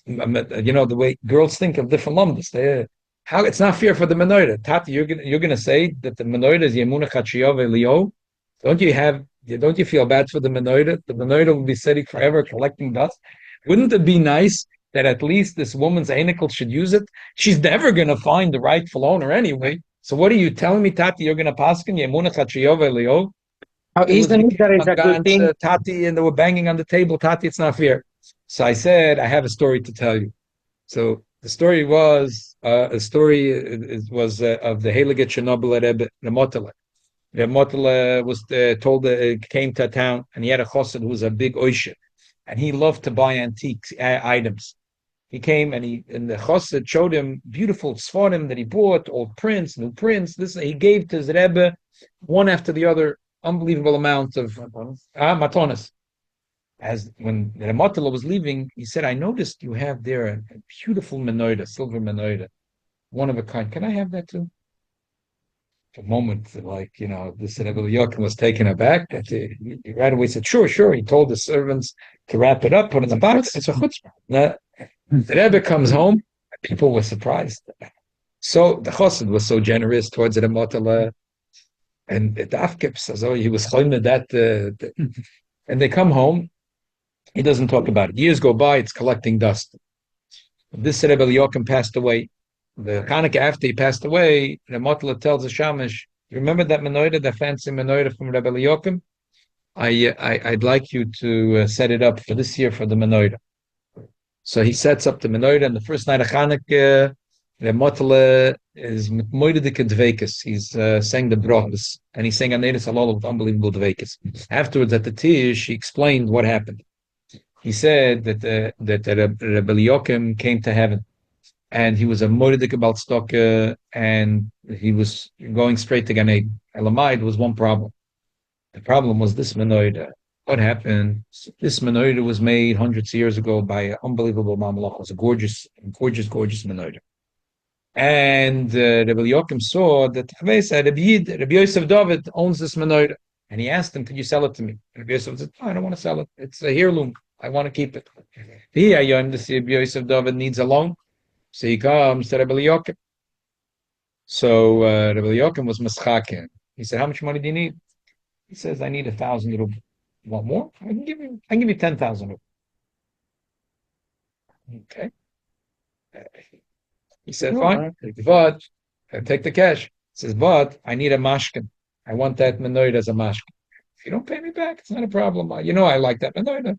The way girls think of different lumdas. How it's not fair for the menorah. Tati, you're gonna say that the menorah is Yemuna Chachiyov Elio. Don't you feel bad for the menorah? The menorah will be sitting forever collecting dust. Wouldn't it be nice that at least this woman's anicle should use it? She's never gonna find the rightful owner anyway. So what are you telling me, Tati? You're gonna paskin Yemuna Chachiyov Elio? Isn't it that is a good thing? Tati, and they were banging on the table. Tati, it's not fair. So I said, I have a story to tell you. So the story was of the Heilige Chernobyl Rebbe, the Motele. The Motele was told came to a town, and he had a chassid who was a big oisher, and he loved to buy antiques items. He came and the chassid showed him beautiful sforim that he bought, old prints, new prints. He gave to his Rebbe one after the other. Unbelievable amount of matonis. As when the Motala was leaving, he said, I noticed you have there a beautiful menorah, silver menorah, one of a kind. Can I have that too? For a moment, this Rebbe Yochanan was taken aback. He right away said, sure. He told the servants to wrap it up, put it in the box. It's a chutzpah. The Rebbe comes home, people were surprised. So the chassid was so generous towards the Motala. And the Afkip says, he was choyme that, and they come home. He doesn't talk about it. Years go by, it's collecting dust. This Rebbe Yochanan passed away. The Hanukkah after he passed away, the Motla tells the Shamash, you remember that menorah, that fancy menorah from Rebbe Yochanan? I'd like you to set it up for this year for the menorah. So he sets up the menorah, and the first night of Hanukkah, the Motele is moidedik dveikus. He's saying the brachos, and he's saying Aneris Halal with unbelievable dveikus. Afterwards, at the Tish, he explained what happened. He said that Rabbi Yochanan came to heaven, and he was a moidedik about stock, and he was going straight to Gan Eden. Elamai, there was one problem. The problem was this menorah. What happened? This menorah was made hundreds of years ago by an unbelievable Mamalach. It was a gorgeous menorah. And Rabbi Yochim saw that Rabbi Yosef David owns this menorah. And he asked him, could you sell it to me? And Rabbi Yosef said, no, I don't want to sell it. It's a heirloom. I want to keep it. Here, Rabbi Yosef David needs a loan. So he comes to Rabbi Yochim. So Rabbi Yochim was maschakim. He said, how much money do you need? He says, I need 1,000 rubles. You want more? I can give you 10,000 rubles. Okay. He said, fine, but take the cash. He says, but I need a mashkin. I want that menorah as a mashkin. If you don't pay me back, it's not a problem. You know I like that menorah.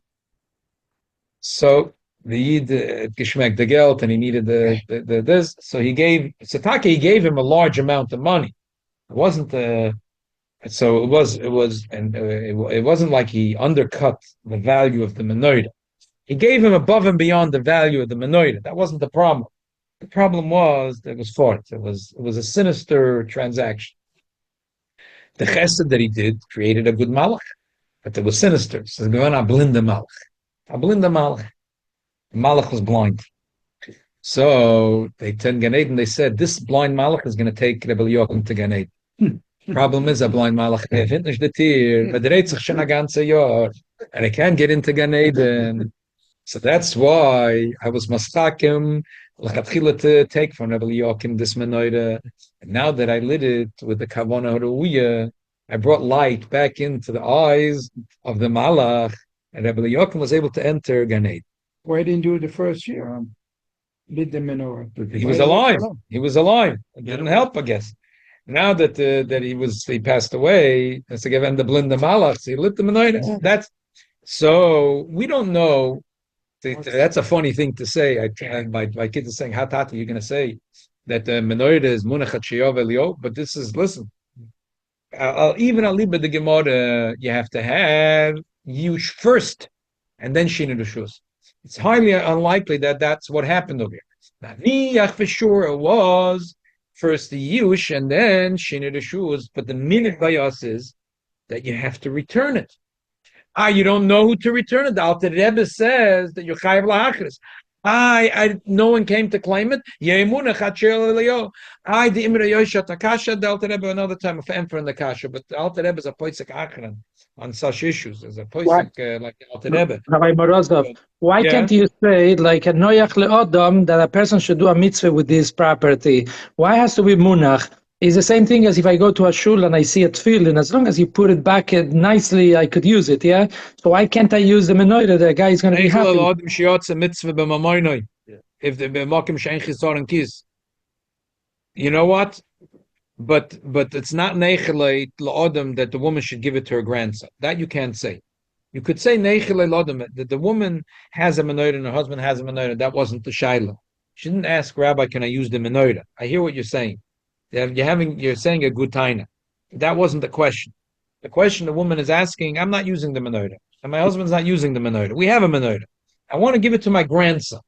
So the Yid geschmeckt the geld, and he needed the this. So he gave him a large amount of money. It wasn't so it wasn't like he undercut the value of the menorah. He gave him above and beyond the value of the menorah. That wasn't the problem. The problem was there was fort. It was a sinister transaction. The chesed that he did created a good malach, but it was sinister. It says, "Go on, a blinde malach. A blinde malach." The malach was blind. So they turned Gan Eden. They said, "This blind malach is going to take Rebbe Yochim to Gan Eden." Problem is, a blind malach findet nicht the tier, but dreht sich schon a ganze Jahr, and I can't get into Gan Eden. So that's why I was maschakim l'chatchila to take from Rebbe Yochim this menorah. And now that I lit it with the kavana haruya, I brought light back into the eyes of the malach, and Rebbe Yochim was able to enter Gan Eden. Why didn't do it the first year? Lit the menorah. He was alive. He was alive. It didn't help, I guess. Now that he passed away, as again the blinde malach, he lit the menorah. That's so we don't know. That's a funny thing to say. My kid is saying, "How tata you're going to say that the menorah is munachat sheyov elio?" But this is listen. Even aliba the gemara, you have to have yush first, and then shina reshus. It's highly unlikely that that's what happened over here. Now, for sure it was first the yush and then shina reshus. But the minute by us is that you have to return it. You don't know who to return it. The Alter Rebbe says that you're chayav lahachris. No one came to claim it. The Imra Yosha Takasha, the Alter Rebbe another time of emperor in the Kasha, but the Alter Rebbe is a poisek achran on such issues. There's a poisek like the Alter Rebbe. Rabbi Morozov, why can't you say like a noyach le'odom that a person should do a mitzvah with this property? Why has to be munach? It's the same thing as if I go to a shul and I see a tefillin. As long as you put it back nicely, I could use it, yeah? So why can't I use the menorah? The guy is going to be happy. If the b'makim she'en chisaron kis. You know what? But it's not neichelei la'odem that the woman should give it to her grandson. That you can't say. You could say neichelei la'odem that the woman has a menorah and her husband has a menorah. That wasn't the shaila. She didn't ask Rabbi, can I use the menorah? I hear what you're saying. You're saying a good taina. That wasn't the question. The question the woman is asking, I'm not using the menorah, and my husband's not using the menorah. We have a menorah. I want to give it to my grandson.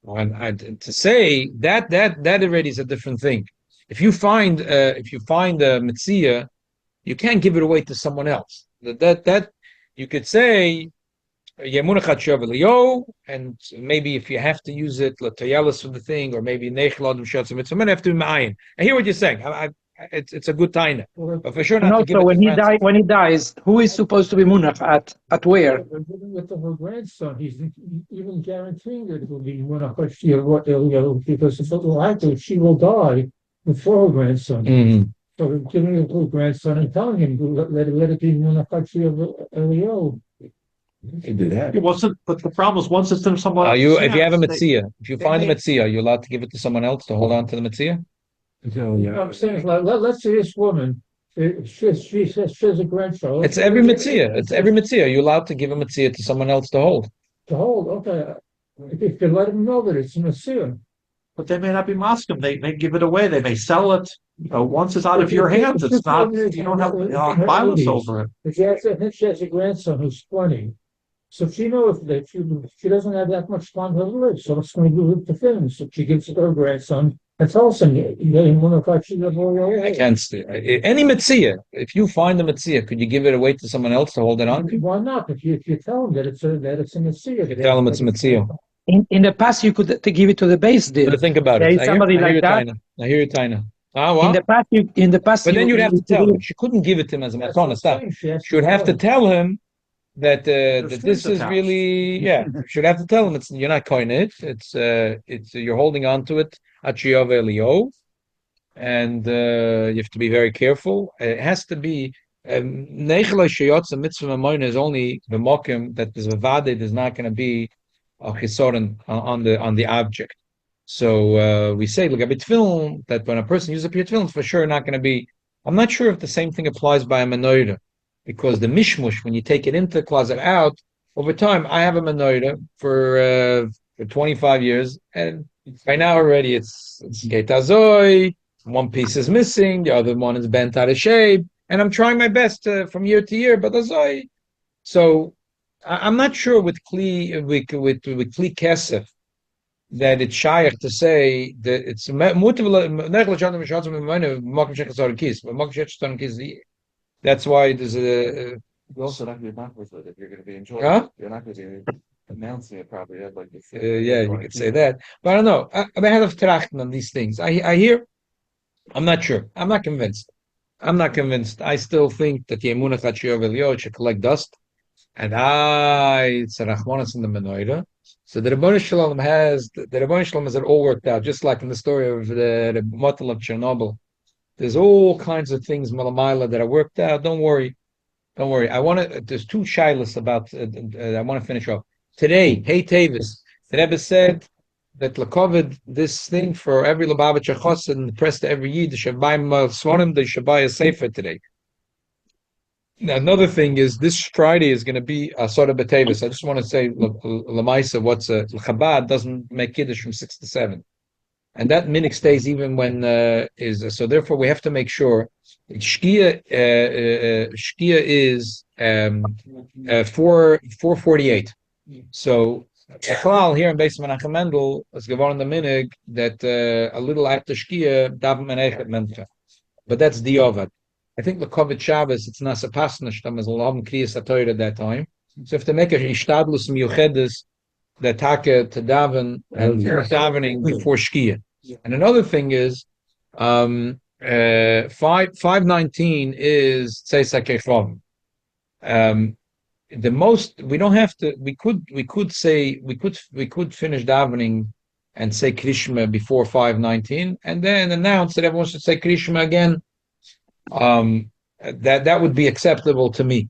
And to say that already is a different thing. If you find a mitzvah, you can't give it away to someone else. That you could say and maybe if you have to use it for the thing, or maybe someone have to be ma'ayin. I hear what you're saying. It's a good taina, but for sure not. And also, when he dies, who is supposed to be munach at where? With her grandson, he's even guaranteeing that it will be munach, because it's likely she will die before her grandson. Mm-hmm. So giving it to her grandson and telling him let it be munach Elio. You can do that. It wasn't, but the problem is once it's in someone If you have a else's hands, mitzvah, if you find a mitzvah, are you allowed to give it to someone else to hold on to the mitzvah? I'm saying, let's say this woman, she says she has a grandchild. It's every mitzvah. It's every mitzvah. Are you allowed to give a mitzvah to someone else to hold? To hold, okay. If you let them know that it's a mitzvah. But they may not be maskim. They may give it away. They may sell it. Once it's out of your hands, it's not. You don't have violence over it. If she has a grandson who's 20, so she knows that she doesn't have that much time to live, so it's going to do it to finish. So she gives it to her grandson. That's also I can't say any mitzvah. If you find the mitzvah, could you give it away to someone else to hold it on? Why not? If you tell them that it's a mitzvah, Tell them it's a mitzvah. In the past, you could give it to the base deal. But think about There it. is somebody I hear like you, that. Taina. I hear you, Taina. Ah, In what? the past, But then you you'd have to tell do him. She couldn't give it to him as a That's what I'm matana. Stop. saying. She has She would have to know. tell him that There's that strings this is attached. really should have to tell him you're not coining it. It's you're holding on to it. Achiyov Elio, and you have to be very careful. It has to be Neichel Sheyotza Mitzvah Mamoina is only the mokim that there's a vade. There's not going to be a chisoren on the object. So we say look at film that when a person uses a tefillin, it's for sure not going to be. I'm not sure if the same thing applies by a menorah, because the mishmush when you take it into the closet out over time. I have a menorah for 25 years, and by now already it's getazoi. One piece is missing, the other one is bent out of shape, and I'm trying my best from year to year, but azoi. So I'm not sure with kli kli kesef that it's shaykh to say that it's that's why there's a You also not be backwards with it. You're going to be enjoying huh? it. You're not going to be announcing it probably. I'd like to say. Yeah, you could say that, but I don't know. I have trachten on these things. I hear. I'm not sure. I'm not convinced. I still think that the emunah chachiyov should collect dust, and it's a rachmanis in the menorah. So the Rabbi Shalom has it all worked out, just like in the story of the Motel of Chernobyl. There's all kinds of things malamaila that are worked out. Don't worry. There's two shilas about. I want to finish off today. Hey Teves, the Rebbe said that lakovid this thing for every Lubavitcher chosed and pressed to every yid. They should buy swanim. They should buy a sefer today. Now, another thing is this Friday is going to be Asara B Teves. I just want to say, Lamaisa, what's Chabad doesn't make Kiddush from 6 to 7. And that minhag stays even when so therefore we have to make sure Shkia is 4:48. So Kollel here in Beis Menachem Mendel is given the minhag that a little after Shkia daven menechet mencha. But that's diovad. I think the COVID Shabbos, it's not a pasnish, tam is long kriyas at that time. So if to make a ishtadlus miyuchedes, the take to daven and davening before Shkia. And another thing is, 519 is Tzeisa Kechom. The most we don't have to. We could finish davening and say Krishma before 519, and then announce that everyone should say Krishma again. That would be acceptable to me.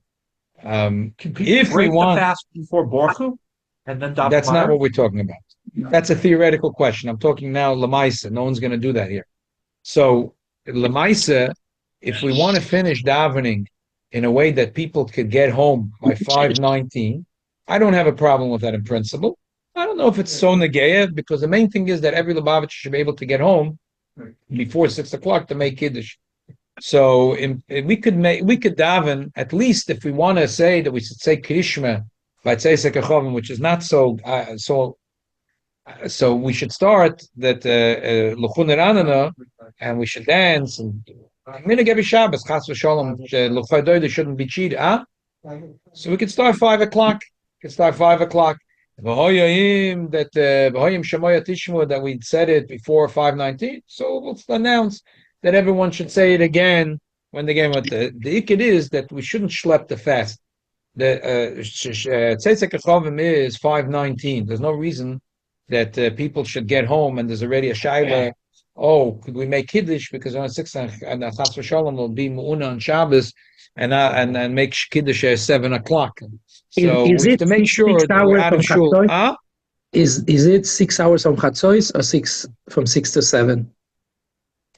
If we want the fast before Borchu, and then that's not what we're talking about. That's a theoretical question. I'm talking now Lamaisa. No one's going to do that here. So Lamaisa, if we want to finish davening in a way that people could get home by 5:19, I don't have a problem with that in principle. I don't know if it's so negeya, because the main thing is that every Lubavitcher should be able to get home before 6 o'clock to make Kiddush. So we could daven, at least if we want to say that we should say Krishma by Tzeisa Kechovim, which is not so so we should start that Luchun Ranana, and we should dance and minhag every Shabbos Chas v'Shalom Luchai Doida shouldn't be cheated. So we could start 5 o'clock. V'hoyim that v'hoyim shemoya tishmu that we said it before 5:19. So we'll announce that everyone should say it again when the game. The ikid is that we shouldn't schlep the fast. The Tzeisa Kechovim is 5:19. There's no reason that people should get home and there's already a shayla. Oh, could we make Kiddush because on 6 and Chas v'Shalom will be Mu'una on Shabbos and make Kiddush at 7 o'clock. So is we have it to make sure that we're out of shul. Is it 6 hours from Chatzos or from 6 to 7?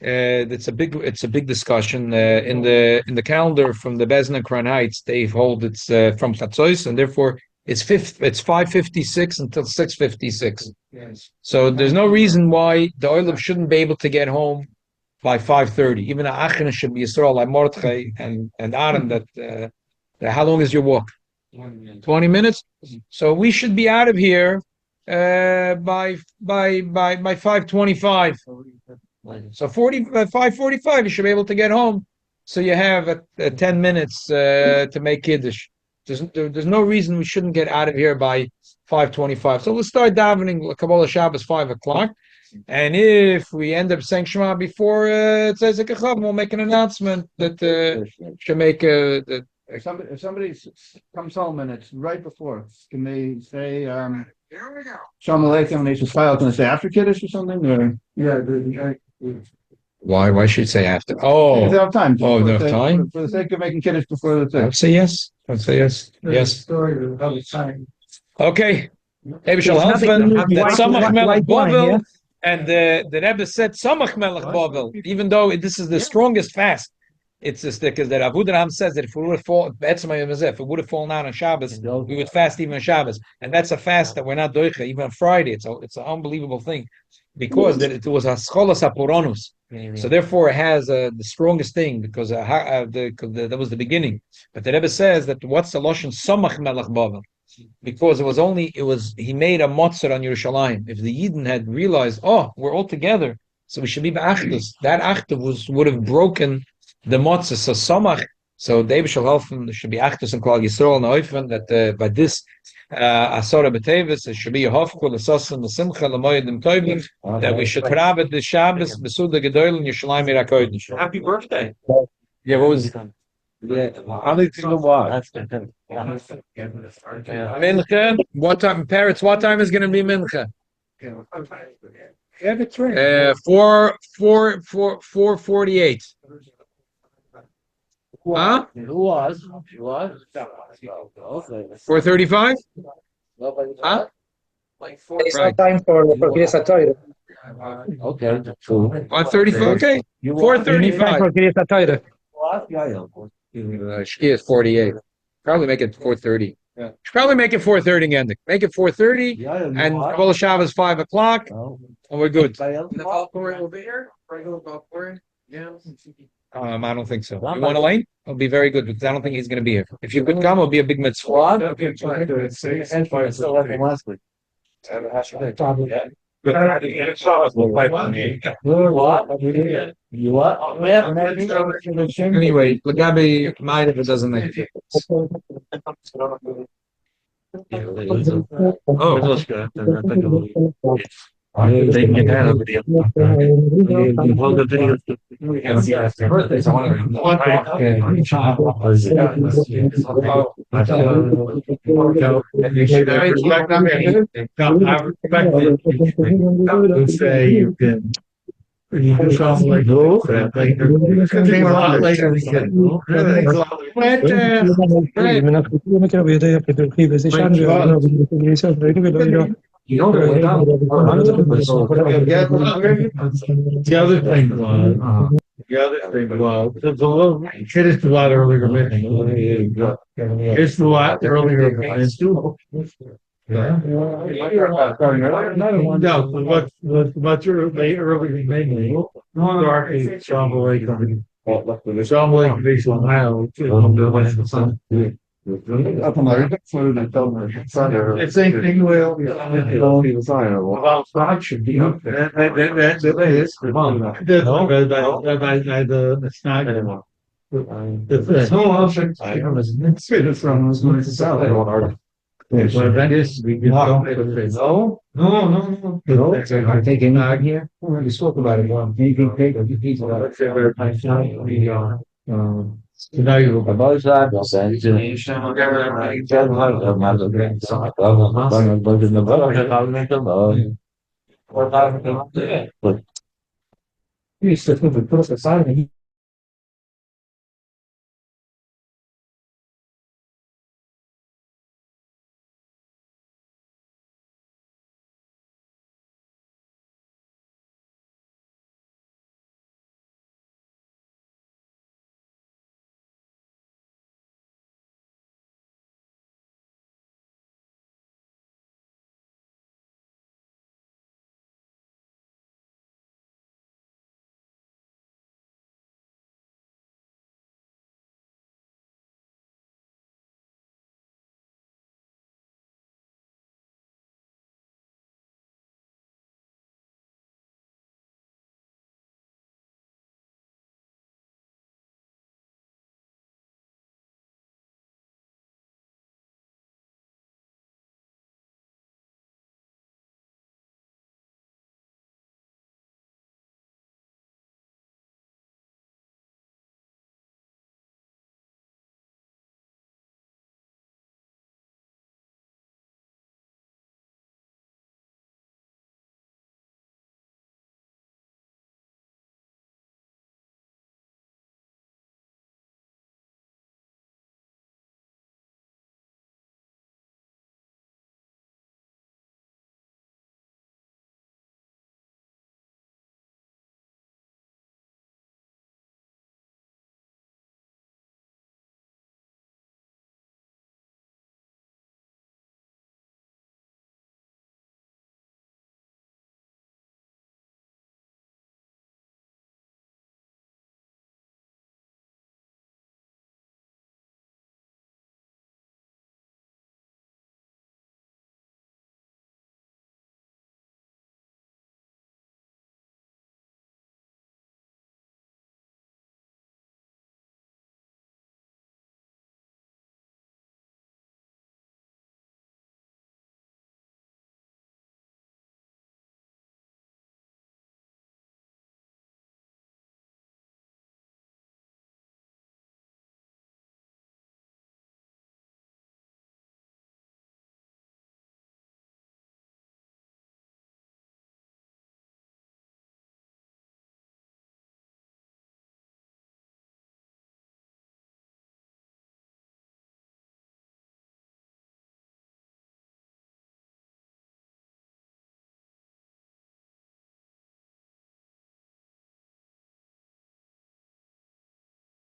It's a big discussion in the calendar from the Bezna Crown Heights. They hold it's from Chatzos, and therefore it's 5:56 until 6:56. Yes. So there's no reason why the oilam shouldn't be able to get home by 5:30. Even the Achina should be Yisrael like Mordechai and Aaron. That how long is your walk? 20 minutes. So we should be out of here by 5:25. So 5:45 you should be able to get home. So you have 10 minutes to make Kiddush. There's no reason we shouldn't get out of here by 5:25. So we'll start davening Kabbalah Shabbos 5 o'clock. And if we end up saying Shema before Tzedek Echad, we'll make an announcement that should make that. If somebody comes home and it's right before, can they say, Shalom Aleichem, and they should file, can they say after Kiddush or something, or? Yeah. Why should say after? If they Oh, have time. they have time? For the sake of making Kiddush before the I'd thing. say yes. Yes. Okay. Maybe shall help that Samach Melech Bovel, and the Rebbe said Samach Melech Bovel, even though this is the strongest fast. It's just because that Abu Draham says that if it would have fallen out on Shabbos, we would fast even on Shabbos, and that's a fast that we're not doicha even on Friday. It's an unbelievable thing because that it was a scholas aporonus. So therefore, it has the strongest thing because that was the beginning. But the Rebbe says that what's the lashon Samach Melech Bovel? Because he made a motzar on Yerushalayim. If the Yidden had realized, we're all together, so we should be ba'achdus. That achta would have broken the motzah. So samach. So David shall help him. There should be achdus and Kollel Yisrael and Oifen that by this Asara B Teves it should be a hofkul l'sasim l'simcha l'moyedim tovim that we should rabbi the Shabbos b'suda gedol in Yerushalayim irakoydish. Happy birthday. Yeah, what was? Mincha. What time? Parrots. What time is going to be mincha? 4:48. Huh? 4:35. Huh? It's not time for Kriyas Torah. Okay. 1:35. Okay. 4:35. For Kriyas Torah. Shkia is 48. Probably make it 4:30. Yeah. Should probably make it 4:30 again. Make it 4:30 and Kabbalah Shabbos 5 o'clock, and we're good. The Valkyrie will be here. Regular Valkyrie. Yeah. I don't think so. You want Elaine? It'll be very good because I don't think he's going to be here. If you could come, it'll be a big mitzvah. Anyway, Lagabi might if it doesn't make it. They can have a video. Well, the video. We can see after birthdays. I want to say you can. You do something like it's going to take a lot later than you know, the other thing was, it's a little, it's a lot earlier. It's a lot earlier. No, what's earlier mainly? Dark Shalom Aleichem. Shalom Aleichem based on Ohio. It's same thing well should be up there. That is it's not there's no option. I was next from was going to sell it. So that is we no. I'm taking out here. We spoke about it one. Anything take a few pieces of it. Now you about that.